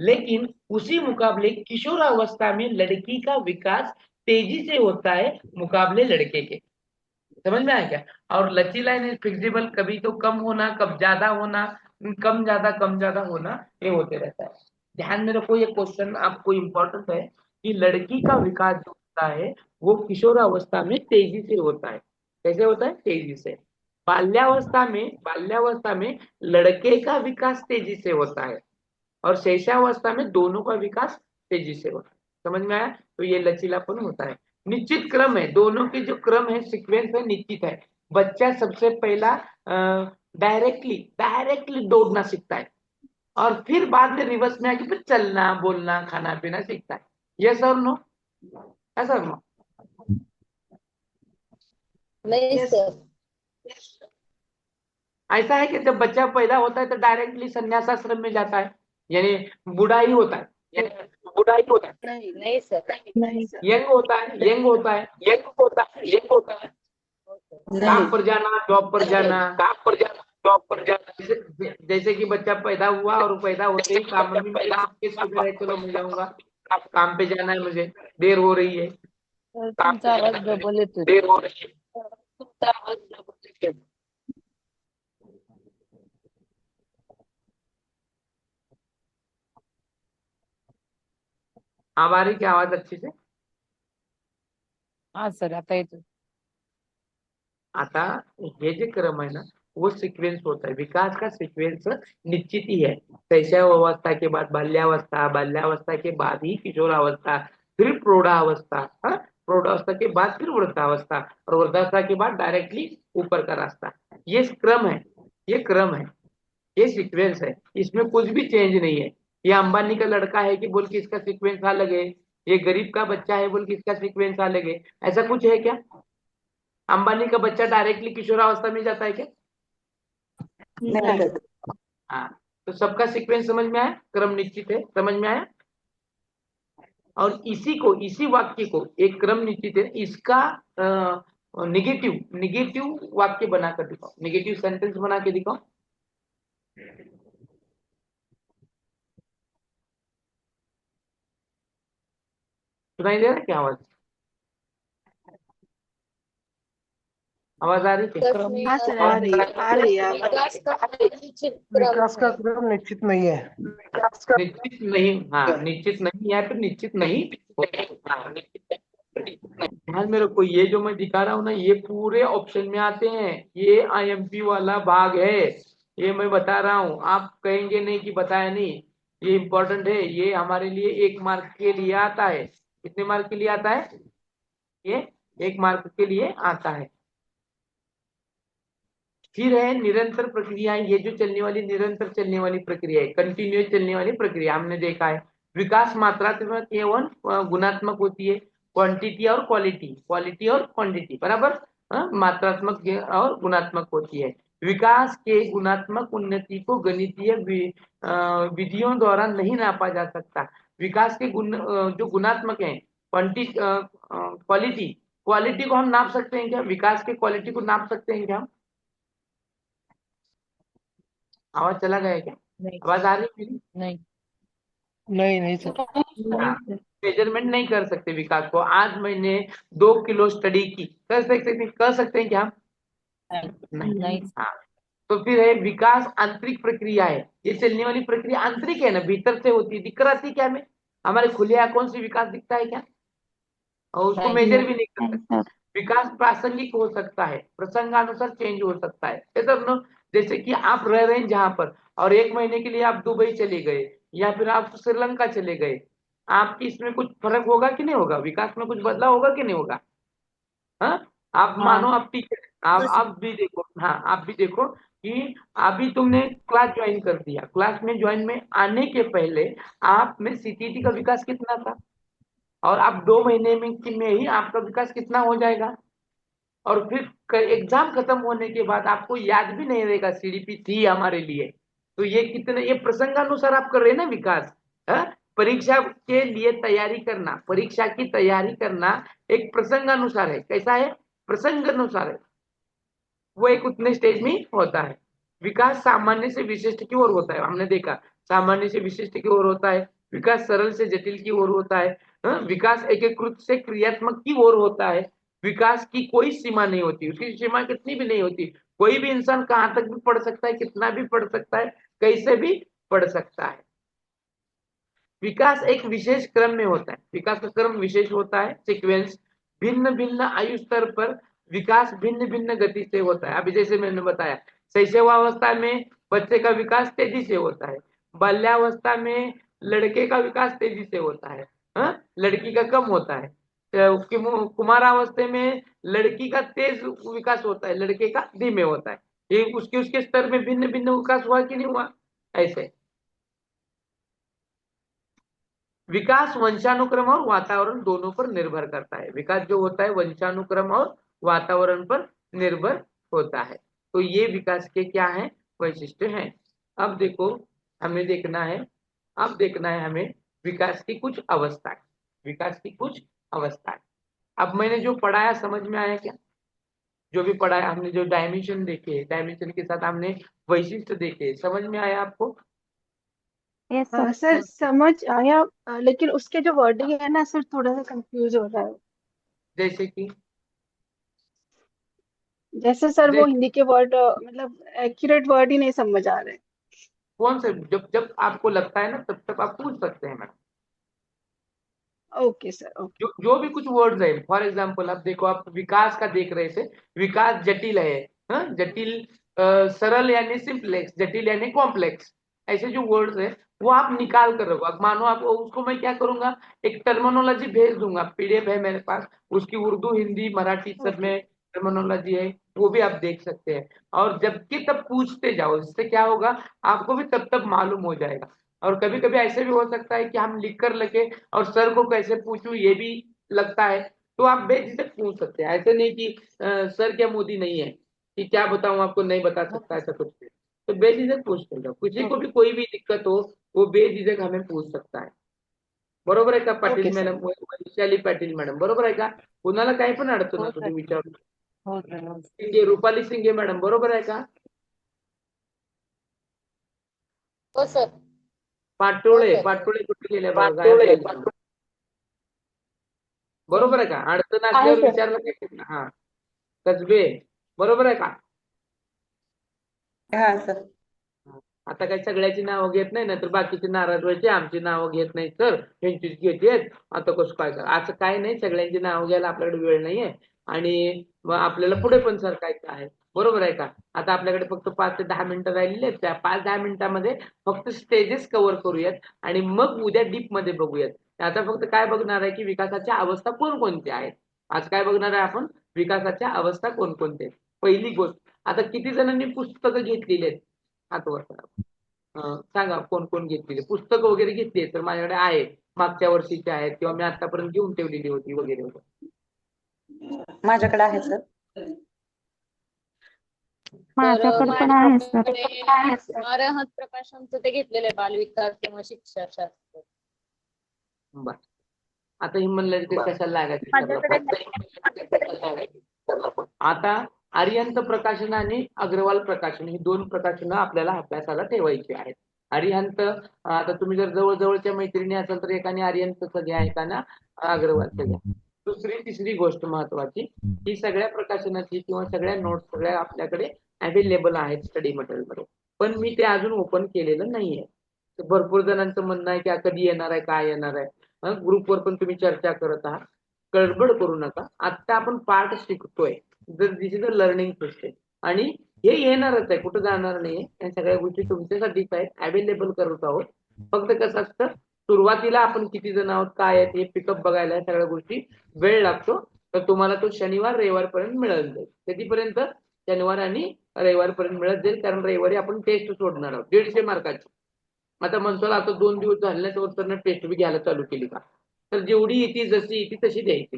लेकिन उसी मुकाबले किशोरावस्था में लड़की का विकास तेजी से होता है मुकाबले लड़के के। समझ में आया क्या? और लचीला यानी फ्लेक्सिबल, कभी तो कम होना, कब ज्यादा होना, कम ज्यादा होना, ये होते रहता है। ध्यान में रखो ये क्वेश्चन आपको इम्पोर्टेंट है कि लड़की का विकास जो होता है वो किशोरावस्था में तेजी से होता है। कैसे होता है तेजी से। बाल्यावस्था में लड़के का विकास तेजी से होता है और शैशवावस्था में दोनों का विकास तेजी से होता है। समझ में आया? तो ये लचीलापन होता है। निश्चित क्रम है, दोनों की जो क्रम है, सीक्वेंस है, निश्चित है। बच्चा सबसे पहला डायरेक्टली डायरेक्टली दौड़ना सीखता है और फिर बाद में रिवर्स में आके फिर चलना, बोलना, खाना पीना सीखता है। यस और नो? ऐसा नो? नहीं यस सर। ऐसा है कि जब बच्चा पैदा होता है तो डायरेक्टली संन्यासाश्रम में जाता है, यानी बूढ़ा ही होता है, नहीं नहीं सर। नहीं सर यंग होता है, काम पर जाना, जॉब पर जाना। जैसे कि बच्चा पैदा हुआ और पैदा होते ही काम में चलो मैं जाऊंगा, काम पे जाना है, मुझे देर हो रही है। तुमचा आवाज डबल येतोय. अब आ रही क्या आवाज अच्छी से? हा सर आता येतोय. आता हे जे क्रम आहे ना, वो सिक्वेंस होता है। विकास का सिक्वेंस निश्चित ही है। शैशव अवस्था के बाद बाल्यावस्था, बाल्यावस्था के बाद ही किशोरावस्था, फिर प्रौढ़ावस्था, हाँ? प्रौढ़ावस्था के बाद फिर वृद्धावस्था और वृद्धावस्था के बाद डायरेक्टली ऊपर का रास्ता। ये क्रम है, ये सीक्वेंस है, इसमें कुछ भी चेंज नहीं है। ये अंबानी का लड़का है कि बोल के इसका सीक्वेंस अलग है, ये गरीब का बच्चा है बोल के इसका सीक्वेंस अलग है, ऐसा कुछ है क्या? अंबानी का बच्चा डायरेक्टली किशोरावस्था में जाता है क्या? नहीं हाँ, तो सबका सीक्वेंस समझ में आया, क्रम निश्चित है, समझ में आया। और इसी वाक्य को एक क्रम निश्चित है, इसका निगेटिव वाक्य बनाकर दिखाओ, निगेटिव सेंटेंस बना के दिखाओ। सुनाई दे रहा है क्या आवाज? आवाज आ रही है? हाँ सर आ रही है आवाज। विकास का क्रम निश्चित नहीं है। निश्चित नहीं, हाँ निश्चित नहीं है, फिर निश्चित नहीं ध्यान में रखो, ये जो मैं दिखा रहा हूँ ना, ये पूरे ऑप्शन में आते हैं, ये आईएमपी वाला भाग है, ये मैं बता रहा हूँ। आप कहेंगे नहीं कि बताया नहीं, ये इंपॉर्टेंट है, ये हमारे लिए 1 मार्क के लिए आता है। कितने मार्क के लिए आता है? ये 1 मार्क के लिए आता है। फिर है निरंतर प्रक्रियाएं, ये जो चलने वाली निरंतर चलने वाली प्रक्रिया है, कंटिन्यूस चलने वाली प्रक्रिया हमने देखा है। विकास मात्रात्मक एवं गुणात्मक होती है, क्वांटिटी और क्वांटिटी बराबर, मात्रात्मक और गुणात्मक होती है। विकास के गुणात्मक उन्नति को गणितीय विधियों द्वारा नहीं नापा जा सकता। विकास के गुण जो गुणात्मक है, क्वालिटी को हम नाप सकते हैं क्या? विकास के क्वालिटी को नाप सकते हैं क्या हम? आवाज चला गया क्या? नहीं आवाज आ रही है मेरी? नहीं नहीं सर। हाँ, मेजरमेंट नहीं कर सकते विकास को। आज मैंने 2 किलो स्टडी की, कर सकते हैं क्या हम? नहीं हाँ, तो फिर है विकास आंतरिक प्रक्रिया है। ये चलने वाली प्रक्रिया आंतरिक है ना, भीतर से होती है, दिख रहा थी क्या? हमें हमारे खुले आंखों से विकास दिखता है क्या? और उसको नहीं मेजर भी नहीं कर सकते। विकास प्रासंगिक हो सकता है, प्रसंगानुसार चेंज हो सकता है, ऐसा ना? जैसे कि आप रह रहे हैं जहां पर, और 1 महीने के लिए आप दुबई चले गए या फिर आप श्रीलंका चले गए, आपकी इसमें कुछ फर्क होगा कि नहीं होगा? विकास में कुछ बदलाव होगा कि नहीं होगा? हाँ, आप मानो आप टीचर, आप भी देखो, हाँ आप भी देखो कि अभी तुमने क्लास ज्वाइन कर दिया, क्लास में ज्वाइन में आने के पहले आप में सीटीटी का विकास कितना था, और आप 2 महीने में ही आपका विकास कितना हो जाएगा। और फिर एग्जाम खत्म होने के बाद आपको याद भी नहीं रहेगा सीडीपी थी हमारे लिए। तो ये कितने, ये प्रसंगानुसार आप कर रहे हैं ना विकास। परीक्षा के लिए तैयारी करना, परीक्षा की तैयारी करना एक प्रसंगानुसार है। कैसा है? प्रसंगानुसार है, वो एक उतने स्टेज में होता है। विकास सामान्य से विशिष्ट की ओर होता है, हमने देखा सामान्य से विशिष्ट की ओर होता है, विकास सरल से जटिल की ओर होता है, विकास एकीकृत से क्रियात्मक की ओर होता है। विकास की कोई सीमा नहीं होती, उसकी सीमा कितनी भी नहीं होती। कोई भी इंसान कहां तक भी पढ़ सकता है, कितना भी पढ़ सकता है, कैसे भी पढ़ सकता है। विकास एक विशेष क्रम में होता है, विकास का क्रम विशेष होता है, सीक्वेंस भिन्न भिन्न आयु स्तर पर विकास भिन्न भिन्न गति से होता है। अभी जैसे मैंने बताया, शैशवावस्था में बच्चे का विकास तेजी से होता है, बाल्यावस्था में लड़के का विकास तेजी से होता है, हाँ, लड़की का कम होता है। कुमारावस्था में लड़की का तेज विकास होता है, लड़के का धीमे होता है। ये उसके उसके स्तर में भिन्न भिन्न विकास हुआ कि नहीं हुआ? ऐसे विकास वंशानुक्रम और वातावरण दोनों पर निर्भर करता है। विकास जो होता है वंशानुक्रम और वातावरण पर निर्भर होता है। तो ये विकास के क्या है? वैशिष्ट्य हैं। अब देखो, हमें देखना है, अब देखना है हमें विकास की कुछ अवस्थाएं। विकास की कुछ अवस्थाएं अब मैंने जो पढ़ाया समझ में आया क्या? जो भी पढ़ाया हमने, जो डायमेंशन देखे, डायमेंशन के साथ हमने वैशिष्ट्य देखे, समझ में आया आपको? Yes sir. सर समझ आया, लेकिन उसके जो वर्डिंग है ना सर, थोड़ा सा कंफ्यूज हो रहा है। जैसे कि जैसे सर वो जैसे हिंदी के वर्ड मतलब एक्यूरेट वर्ड ही नहीं समझ आ रहे। कौन से? जब जब आपको लगता है ना तब तक आप पूछ सकते हैं मैडम। Okay sir, okay. जो भी कुछ वर्ड्स है, फॉर एग्जांपल आप देखो, आप विकास का देख रहे थे, विकास जटिल है, हाँ? जटिल, सरल यानी सिंप्लेक्स, जटिल यानी कॉम्प्लेक्स, ऐसे जो वर्ड्स है वो आप निकाल कर रखो। अब मानो आप उसको, मैं क्या करूंगा, एक टर्मिनोलॉजी भेज दूंगा, पीडीएफ है मेरे पास, उसकी उर्दू हिंदी मराठी सब ओके। में टर्मिनोलॉजी है, वो भी आप देख सकते हैं। और जबकि तब पूछते जाओ, इससे क्या होगा, आपको भी तब तब मालूम हो जाएगा। और कभी कभी ऐसे भी हो सकता है कि हम लिख कर लगे और सर को कैसे पूछूं ये भी लगता है, तो आप बेझिझक पूछ सकते हैं। ऐसे नहीं कि सर क्या मोदी नहीं है कि क्या बताऊं आपको, नहीं बता सकता, ऐसा कुछ नहीं। तो बेझिझक पूछते जाओ, किसी को भी कोई भी दिक्कत हो वो बेझिझक हमें पूछ सकता है। बरोबर आहे का Patil okay sir. Madam, Vaishali Patil madam? बरोबर आहे का? कुणाला काही पण अडचण हो असू सर. दे विचारू. हो सर. हो. सिंगे, रुपाली सिंगे मॅडम, बरोबर आहे का? हो सर. पाटोळे, पाटोळे कुठे गेले बघा, गायब झाले. बरोबर आहे का? अडचण आहे असल्यावर सर. विचारलं काय? हा, कसबे, बरोबर आहे का? हा सर. आता काही सगळ्याची नावं घेत नाही ना, तर बाकीची नाराज व्हायची, आमची नावं घेत नाही सर, ह्यांचीच घेतेत, आता कसं काय कर, असं काय नाही, सगळ्यांची नावं घ्यायला आपल्याकडे वेळ नाहीये आणि मग आपल्याला पुढे पण सरकायचं आहे. बरोबर आहे का? आता आपल्याकडे फक्त 5 ते 10 मिनिटं राहिलेली आहेत. त्या 5-10 मिनिटांमध्ये फक्त स्टेजेस कव्हर करूयात आणि मग उद्या डीप मध्ये बघूयात. आता फक्त काय बघणार आहे की विकासाच्या अवस्था कोणकोणत्या आहेत. आज काय बघणार आहे आपण? विकासाच्या अवस्था कोणकोणत्या आहेत. पहिली गोष्ट, आता किती जणांनी पुस्तकं घेतलेली आहेत? हात वर करा. सांगा कोण कोण घेतलेली पुस्तक वगैरे घेतली तर माझ्याकडे आहे, मागच्या वर्षीचे आहेत किंवा मी आतापर्यंत घेऊन ठेवलेली होती वगैरे वगैरे. माझ्याकडे आहे सर. माझ्याकडे पण आहे सर. अरहत प्रकाशनचं ते घेतलेलं आहे, बालविकास किंवा शिक्षाशास्त्र. बर, आता हे म्हणलं ते कशाला लागायचं? आता अरिहंत प्रकाशन आणि अग्रवाल प्रकाशन ही दोन प्रकाशनं आपल्याला अभ्यासाला ठेवायची आहेत. अरिहंत, आता तुम्ही जर जवळजवळच्या मैत्रिणी असाल तर एकाने अरिहंतचं घ्या, एकानं अग्रवालचं घ्या. दुसरी तिसरी गोष्ट महत्वाची, ही सगळ्या प्रकाशनाची किंवा सगळ्या नोट्स सगळ्या आपल्याकडे अवेलेबल आहेत स्टडी मटेरियलमध्ये, पण मी ते अजून ओपन केलेलं नाहीये. भरपूर जणांचं म्हणणं आहे की कधी येणार आहे, काय येणार आहे, ग्रुपवर पण तुम्ही चर्चा करत आहात. गडबड करू नका, आता आपण पाठ शिकतोय, this is a learning system आणि हे येणारच आहे, कुठं जाणार नाहीये. या सगळ्या गोष्टी तुमच्यासाठीच आहेत, अवेलेबल करत आहोत. फक्त कसं असतं, सुरुवातीला आपण किती जण आहोत, काय आहेत हे पिकअप बघायला या सगळ्या गोष्टी वेळ लागतो. तर तुम्हाला तो शनिवार रविवार पर्यंत मिळत जाईल. कधीपर्यंत? शनिवार आणि रविवार पर्यंत मिळत जाईल, कारण रविवारी आपण टेस्ट सोडणार आहोत 150 मार्काची. आता म्हणतो आता 2 दिवस झाले नाही तर टेस्ट बी घ्यायला चालू केली का? तर जेवढी येते जशी येते तशी द्यायची,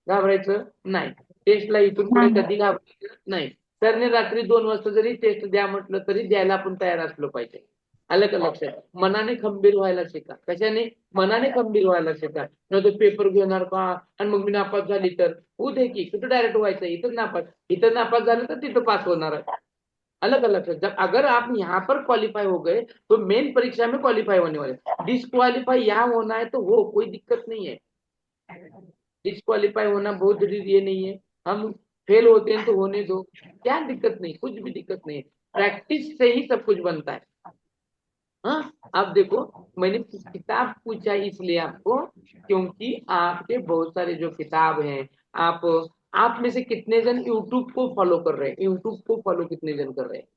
घाबरायचं नाही. टेस्टला इथून पुढे कधी घाबरायचं नाही. सरने रात्री 2 वाजता जरी टेस्ट द्या म्हटलं तरी द्यायला आपण तयार असलो पाहिजे. आलं का लक्षात? मनाने खंबीर व्हायला शिका. कशाने? मनाने खंबीर व्हायला शिका. नाही तर पेपर घेणार का आणि मग मी नापास झाली तर उद्या की कुठं डायरेक्ट व्हायचं, इथं नापास झालं तर तिथं पास होणार आहे. अलग अलग है। जब अगर आप यहाँ पर क्वालिफाई हो गए तो मेन परीक्षा में क्वालिफाई होने वाले। डिस्क्वालीफाई यहाँ होना है तो हो, कोई दिक्कत नहीं है। डिस्क्वालीफाई होना बहुत जरूरी ये नहीं है, हम फेल होते हैं तो होने दो, क्या दिक्कत नहीं, कुछ भी दिक्कत नहीं है। प्रैक्टिस से ही सब कुछ बनता है। हाँ, अब देखो मैंने किताब पूछा इसलिए आपको, क्योंकि आपके बहुत सारे जो किताब हैं, आप आप में से कितने जण युट्यूब को फॉलो कर रहे हैं? युट्यूब को फॉलो कितने जण कर रहे हैं?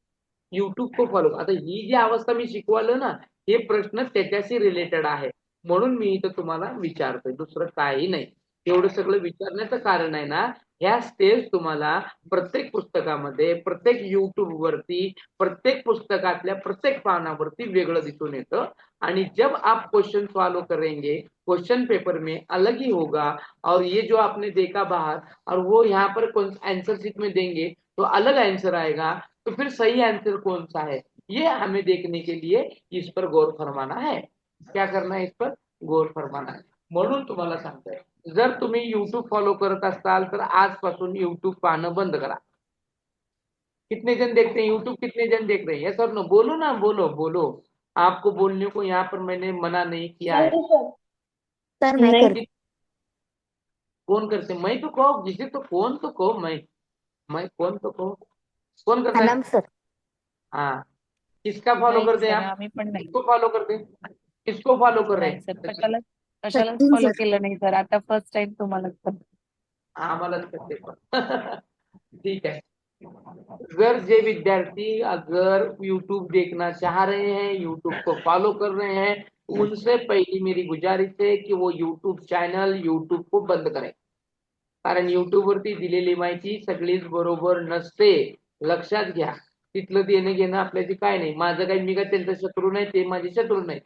युट्यूब को फॉलो. आता ही जी अवस्था मी शिकवालं ना, हे प्रश्न त्याच्याशी रिलेटेड आहे, म्हणून मी इथं तुम्हाला विचारतोय, दुसरं काही नाही. एवढं सगळं विचारण्याचं कारण आहे ना, ह्या स्टेज तुम्हाला प्रत्येक पुस्तकामध्ये, प्रत्येक युट्यूब वरती, प्रत्येक पुस्तकातल्या प्रत्येक पानावरती वेगळं दिसून येतं. आणि जब आप क्वेश्चन सॉल्व करेंगे, क्वेश्चन पेपर में अलग ही होगा, और ये जो आपने देखा बाहर और वो यहाँ पर आंसर शीट में देंगे तो अलग आंसर आएगा. तो फिर सही आंसर कौन सा है, ये हमें देखने के लिए इस पर गौर फरमाना है. क्या करना है? इस पर गौर फरमाना है. म्हणून तुम्हाला सांगतोय, जर तुम्ही युट्यूब फॉलो करत असाल तर आजपासून युट्यूब पाहणं बंद करा. कितने जन देखते हैं यूट्यूब? कितने जन देख रहे हैं? यस और नो? बोलो ना, बोलो बोलो. आपको बोलने को यहाँ पर मैंने मना नहीं किया है. सर मैं नहीं कर कौन करते? मैं तो कहो, जिसे तो कौन तो कहो, मैं कौन तो कहो. कौन करता है? Hunnam sir. हाँ. किसका फॉलो नाही करते हैं सर, आप? आम्ही पण नाही. किसको फॉलो करते हैं? किसको फॉलो कर रहे नाही सर, हैं? कशालाच सचिन फॉलो सर. केलं नाही सर. आता फर्स्ट टाइम तुम्हाला आम्हालाच करते पण. ठीक है. अगर जे विद्यार्थी अगर यूट्यूब देखना चाह रहे हैं, यूट्यूब को फॉलो कर रहे हैं, उनसे पहली मेरी गुजारिश है कि वो यूट्यूब चॅनल, यूट्यूब को बंद करें. कारण युट्यूब वरती दिलेली माहिती सगळीच बरोबर नसते. लक्षात घ्या. तिथलं देणं घेणं आपल्याशी काय नाही. माझं काही, मी काय त्यांचा शत्रू नाही, ते माझे शत्रू नाही.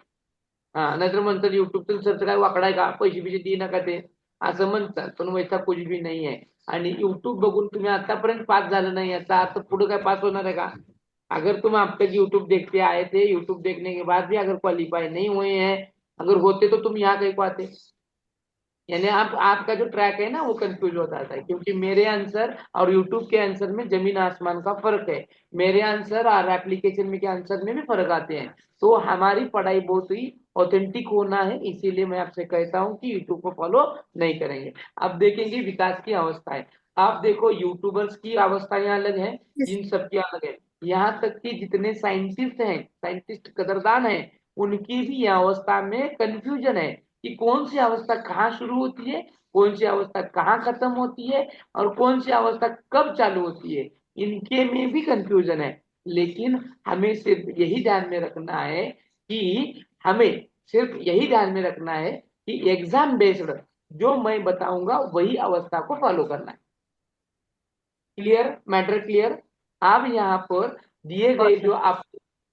हा, नाहीतर म्हणतात युट्यूबचं सर्च काय वाकडा आहे का, पैसे बिशे दे नका ते, असं म्हणतात. पण वैसा कुछ भी नाही आहे. आणि युट्यूब बघून तुम्ही आतापर्यंत पास झालं नाही, याचा अर्थ पुढे काय पास होणार है का? अगर तुम अब तक यूट्यूब देखते आए थे, यूट्यूब देखने के बाद भी अगर क्वालिफाई नहीं हुए हैं, अगर होते तो तुम यहाँ कहीं को आते. यानी आपका जो ट्रैक है ना वो कंफ्यूज हो जाता है, क्योंकि मेरे आंसर और यूट्यूब के आंसर में जमीन आसमान का फर्क है. मेरे आंसर और एप्लीकेशन में के आंसर में भी फर्क आते हैं. तो हमारी पढ़ाई बहुत ही ऑथेंटिक होना है, इसीलिए मैं आपसे कहता हूँ कि यूट्यूब को फॉलो नहीं करेंगे. अब देखेंगे विकास की अवस्थाएं. आप देखो, यूट्यूबर्स की अवस्थाएं अलग है, इन सबकी अलग है. यहाँ तक कि जितने साइंटिस्ट हैं, साइंटिस्ट कदरदान हैं, उनकी भी यह अवस्था में कंफ्यूजन है कि कौन सी अवस्था कहाँ शुरू होती है, कौन सी अवस्था कहाँ खत्म होती है, और कौन सी अवस्था कब चालू होती है. इनके में भी कंफ्यूजन है. लेकिन हमें सिर्फ यही ध्यान में रखना है कि हमें सिर्फ यही ध्यान में रखना है कि एग्जाम बेस्ड जो मैं बताऊंगा वही अवस्था को फॉलो करना है. क्लियर? Matter clear? अब यहाँ पर दिए गए जो आप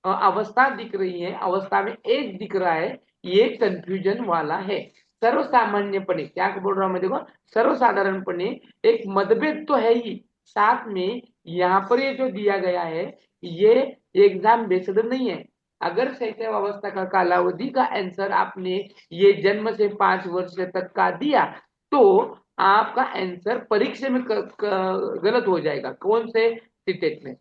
अवस्था दिख रही है, अवस्था में एक दिख रहा है, ये कंफ्यूजन वाला है. सर्वसामान्यपणे क्या बोल रहा हूं मैं, देखो, सर्वसाधारणपणे एक मतभेद तो है ही, साथ में यहाँ पर ये जो दिया गया है ये एग्जाम बेस्ड नहीं है. अगर शैशव अवस्था का कालावधि का आंसर आपने ये जन्म से 5 वर्ष तक का दिया तो आपका आंसर परीक्षा में गलत हो जाएगा. कौन से सीटेट में?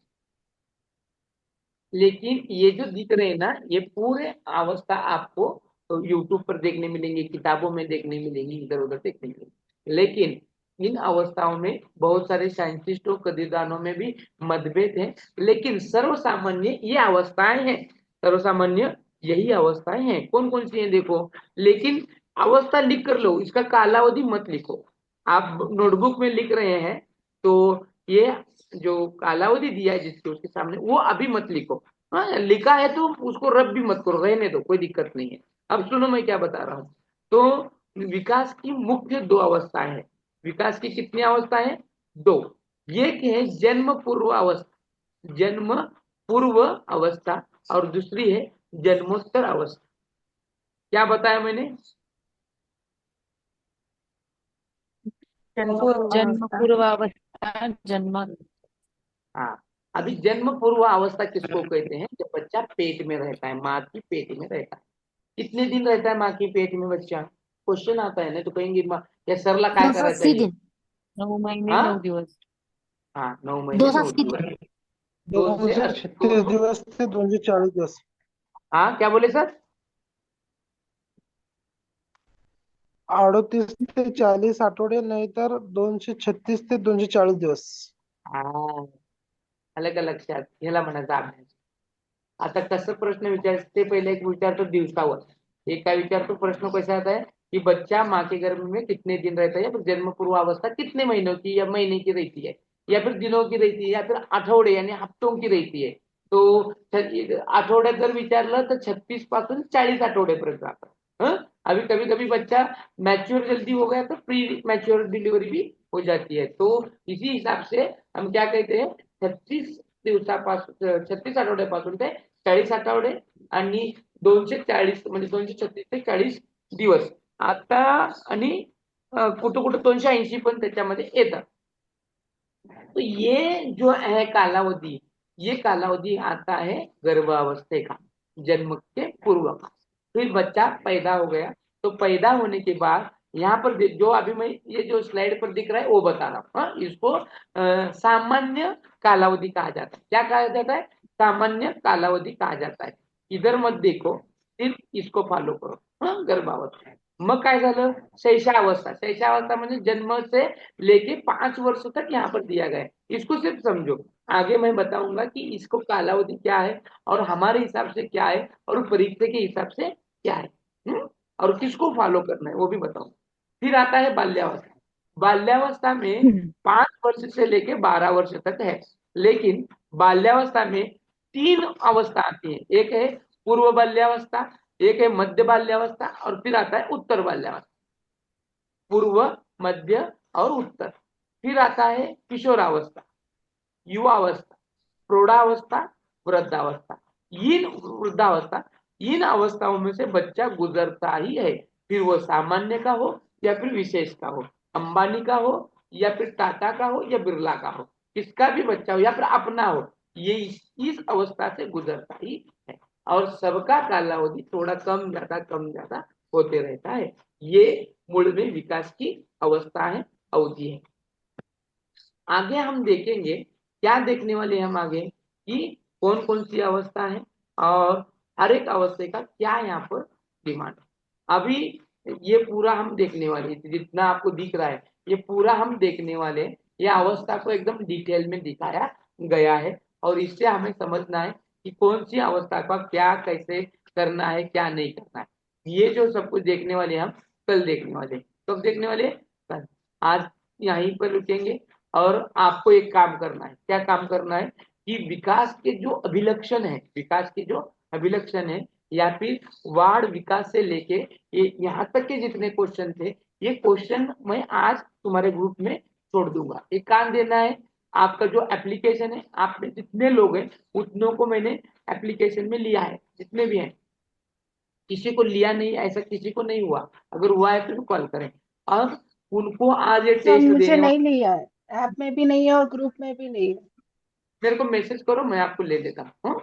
लेकिन ये जो दिख रहे हैं ना, ये पूरे अवस्था आपको यूट्यूब पर देखने मिलेंगे, किताबों में देखने मिलेंगी, इधर उधर देखने मिलेंगे. लेकिन इन अवस्थाओं में बहुत सारे साइंटिस्टों, कदीरदानों में भी मतभेद है. लेकिन सर्वसामान्य ये अवस्थाएं हैं, सर्वसामान्य यही अवस्थाएं हैं. कौन कौन सी हैं देखो. लेकिन अवस्था लिख कर लो, इसका कालावधि मत लिखो. आप नोटबुक में लिख रहे हैं तो ये जो कालावधि दिया है जिसके उसके सामने वो अभी मत लिखो. हाँ, लिखा है तो उसको रब भी मत करो, रहने दो, कोई दिक्कत नहीं है. अब सुनो मैं क्या बता रहा हूँ. तो विकास की मुख्य 2 अवस्थाएं हैं. विकास की कितनी अवस्थाएं हैं? 2. एक है जन्म पूर्व अवस्था, जन्म पूर्व अवस्था, और दूसरी है जन्मोत्तर अवस्था. क्या बताया मैंने? जन्म पूर्व अवस्था, जन्म. हाँ. अभी जन्म पूर्व अवस्था किसको कहते हैं? जब बच्चा पेट में रहता है, माँ की पेट में रहता है. कितने दिन रहता है माँ की पेट में बच्चा? क्वेश्चन आता है ना, तो कहेंगे माँ या सरला काय करायचं 280 आहे? दिन. 9 महिने हाँ? 9 दिवस. हाँ, 9 महिने 9 280 दिवस. दिन. 236 दिवस ते 240 दिवस. हाँ, क्या बोले सर? 38 ते 40 आठवडे, नाहीतर 236 ते 240 दिवस. हाँ, अलग अलग लक्षात. ह्याला म्हणायचं अभ्यास. आता कसं प्रश्न विचारायचं ते पहिले एक विचारतो दिवसावर, एक काय विचारतो प्रश्न कशात आहे कि बच्चा माँ के गर्भ में कितने दिन रहता है, या फिर जन्म पूर्व अवस्था कितने महीनों की या महीने की रहती है, या फिर दिनों की रहती है, या फिर आठवडे यानी हफ्तों की रहती आहे. तो आठवड्यात जर विचारलं तर 36 पासून 40 आठवड्यापर्यंत जातं. हं? अभी कभी कभी बच्चा मैच्योर जल्दी हो गया तो प्री मैच्योर डिलीवरी भी हो जाती है. तो इसी हिसाब से हम क्या कहते हैं, 36 आठवड्यापासून ते 40 आठवडे आणि 240 म्हणजे 236 ते 40 दिवस आता. आणि कुठं कुठं 280 पण त्याच्यामध्ये येतात. तो ये जो है कालावधि, ये कालावधि आता है गर्भावस्था का, जन्म के पूर्व का. फिर बच्चा पैदा हो गया, तो पैदा होने के बाद यहाँ पर जो अभी मैं ये जो स्लाइड पर दिख रहा है वो बता रहा हूँ. हाँ, इसको सामान्य कालावधि कहा जाता है. क्या कहा जाता है? सामान्य कालावधि कहा जाता है. इधर मत देखो, सिर्फ इसको फॉलो करो. हाँ, गर्भावस्था. मग काय झालं, शैशवावस्था. शैशवावस्था म्हणजे जन्म से लेके 5 वर्ष तक यहाँ पर दिया गया है. इसको सिर्फ समझो. आगे मैं बताऊंगा कि इसको कालावधि क्या है और हमारे हिसाब से क्या है और परीक्षा के हिसाब से क्या है. और किसको फॉलो करना है वो भी बताऊंगा. फिर आता है बाल्यावस्था. बाल्यावस्था में 5 वर्ष से लेके 12 वर्ष तक है. लेकिन बाल्यावस्था में 3 अवस्था आती है. एक है पूर्व बाल्यावस्था, एक है मध्य बाल्यावस्था और फिर आता है उत्तर बाल्यावस्था. पूर्व, मध्य और उत्तर. फिर आता है किशोरावस्था, युवावस्था, प्रौढ़ावस्था, वृद्धावस्था. इन वृद्धावस्था, इन अवस्थाओं में से बच्चा गुजरता ही है. फिर वो सामान्य का हो या फिर विशेष का हो, अंबानी का हो या फिर टाटा का हो या बिरला का हो, किसका भी बच्चा हो या फिर अपना हो, ये इस अवस्था से गुजरता ही है. और सबका कालावधि थोड़ा कम ज्यादा होते रहता है. ये मूल में विकास की अवस्था है, अवधि है. आगे हम देखेंगे, क्या देखने वाले हम आगे, कि कौन कौन सी अवस्था है और हर एक अवस्था का क्या यहाँ पर डिमांड. अभी ये पूरा हम देखने वाले हैं, जितना आपको दिख रहा है ये पूरा हम देखने वाले हैं. ये अवस्था को एकदम डिटेल में दिखाया गया है और इससे हमें समझना है कि कौन सी अवस्था का क्या कैसे करना है, क्या नहीं करना है. ये जो सब कुछ देखने वाले हम कल देखने वाले. कब देखने वाले? कल. आज यहीं पर रुकेंगे और आपको एक काम करना है. क्या काम करना है? कि विकास के जो अभिलक्षण है, विकास के जो अभिलक्षण है या फिर वार्ड विकास से लेके ये यहाँ तक के जितने क्वेश्चन थे, ये क्वेश्चन मैं आज तुम्हारे ग्रुप में छोड़ दूंगा. एक काम देना है, आपका जो एप्लीकेशन है, आप में जितने लोग हैं उतनों को मैंने एप्लीकेशन में लिया है, जितने भी हैं. किसी को लिया नहीं, ऐसा किसी को नहीं हुआ. अगर हुआ है तो कॉल करें. अब उनको आज ये सर टेस्ट मुझे देने नहीं लिया है, ऐप में भी नहीं है और ग्रुप में भी नहीं है. मेरे को मैसेज करो, मैं आपको ले लेता हूँ.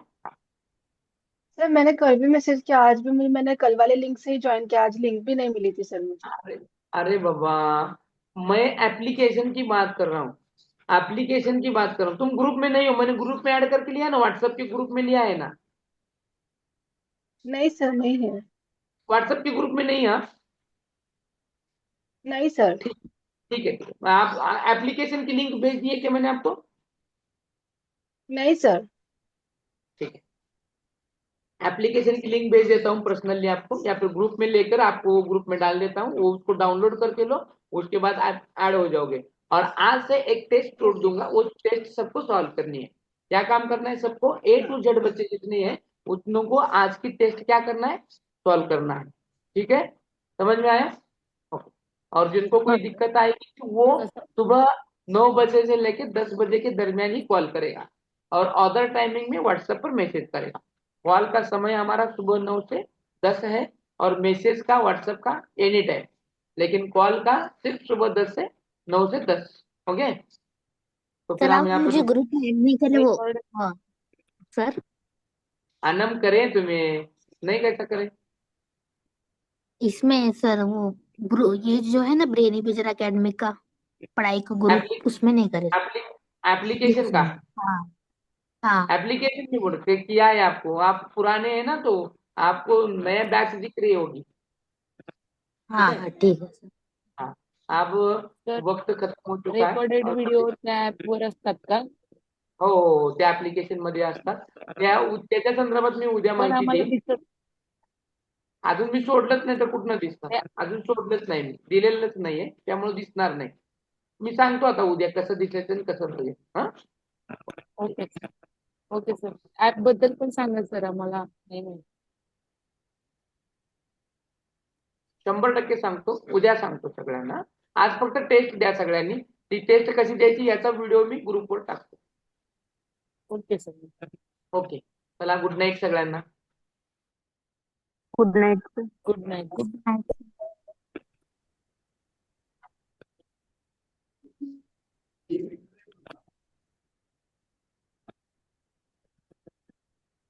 सर मैंने कल भी मैसेज किया, आज भी मैंने कल वाले लिंक से ही ज्वाइन किया, आज लिंक भी नहीं मिली थी सर मुझे. अरे अरे बाबा, मैं एप्लीकेशन की बात कर रहा हूँ. एप्लीकेशन की बात कर रहा हूँ. तुम ग्रुप में नहीं हो, मैंने ग्रुप में ऐड करके लिया ना, व्हाट्सएप के ग्रुप में लिया है ना. नहीं सर, नहीं है. व्हाट्सएप के ग्रुप में नहीं है. नहीं सर. ठीक ठीक है. आप एप्लीकेशन की लिंक भेज दिए क्या मैंने आपको? नहीं सर. ठीक है, एप्लीकेशन की लिंक भेज देता हूँ पर्सनली आपको, या फिर ग्रुप में लेकर आपको ग्रुप में डाल देता हूँ. वो उसको डाउनलोड करके लो, उसके बाद आप ऐड हो जाओगे. और आज से एक टेस्ट छोड़ दूंगा, वो टेस्ट सबको सॉल्व करनी है. क्या काम करना है सबको? A to Z बच्चे जितने हैं उतनों को आज की टेस्ट क्या करना है? सॉल्व करना है. ठीक है, समझ में आया? ओके. और जिनको कोई दिक्कत आएगी वो सुबह 9 बजे से लेकर 10 बजे के दरमियान ही कॉल करेगा और अदर टाइमिंग में व्हाट्सएप पर मैसेज करेगा. कॉल का समय हमारा सुबह 9 से 10 है और मैसेज का व्हाट्सएप का एनी टाइम, लेकिन कॉल का सिर्फ सुबह 10 से 9 से 10. ओके. तो फिर सर हम आप यहाँ मुझे पर ग्रुप में ऐड नहीं करे वो. Record हाँ सर, आनम करें, तुम्हें नहीं कैसा करें. इसमें सर वो ग्रुप ये जो है ना ब्रेनी बेजर एकेडमी का पढ़ाई का ग्रुप, उसमें नहीं करे. एप्लीकेशन का हाँ हाँ एप्लीकेशन भी बोलते किया है आपको. आप पुराने हैं ना, तो आपको नया बैच दिख रही होगी. हाँ ठीक है. हाँ ठीक है सर. हाँ, अब तर वक्त खत्म हो चुका है रेकॉर्डेड और व्हिडिओ त्या ऍपवर असतात का? हो हो, त्या ऍप्लिकेशन मध्ये असतात. त्याच्या संदर्भात मी उद्या पण माहिती आम्हाला देईन. दिसत अजून मी सोडलंच नाही तर कुठनं दिसणार? अजून सोडलंच नाही, मी दिलेलंच नाहीये, त्यामुळे दिसणार नाही. मी सांगतो आता उद्या कसं दिसायचं आणि कसं नाही. हा, okay sir. Okay sir. App बद्दल पण सांगा सर आम्हाला. नाही नाही. 100% सांगतो, उद्या सांगतो सगळ्यांना. आज फक्त टेस्ट द्या सगळ्यांनी. ती टेस्ट कशी द्यायची याचा व्हिडिओ मी ग्रुपवर टाकतो. Okay sir. ओके, चला, गुड नाईट सगळ्यांना. Good night. Good night. Good night. ठीक आहे.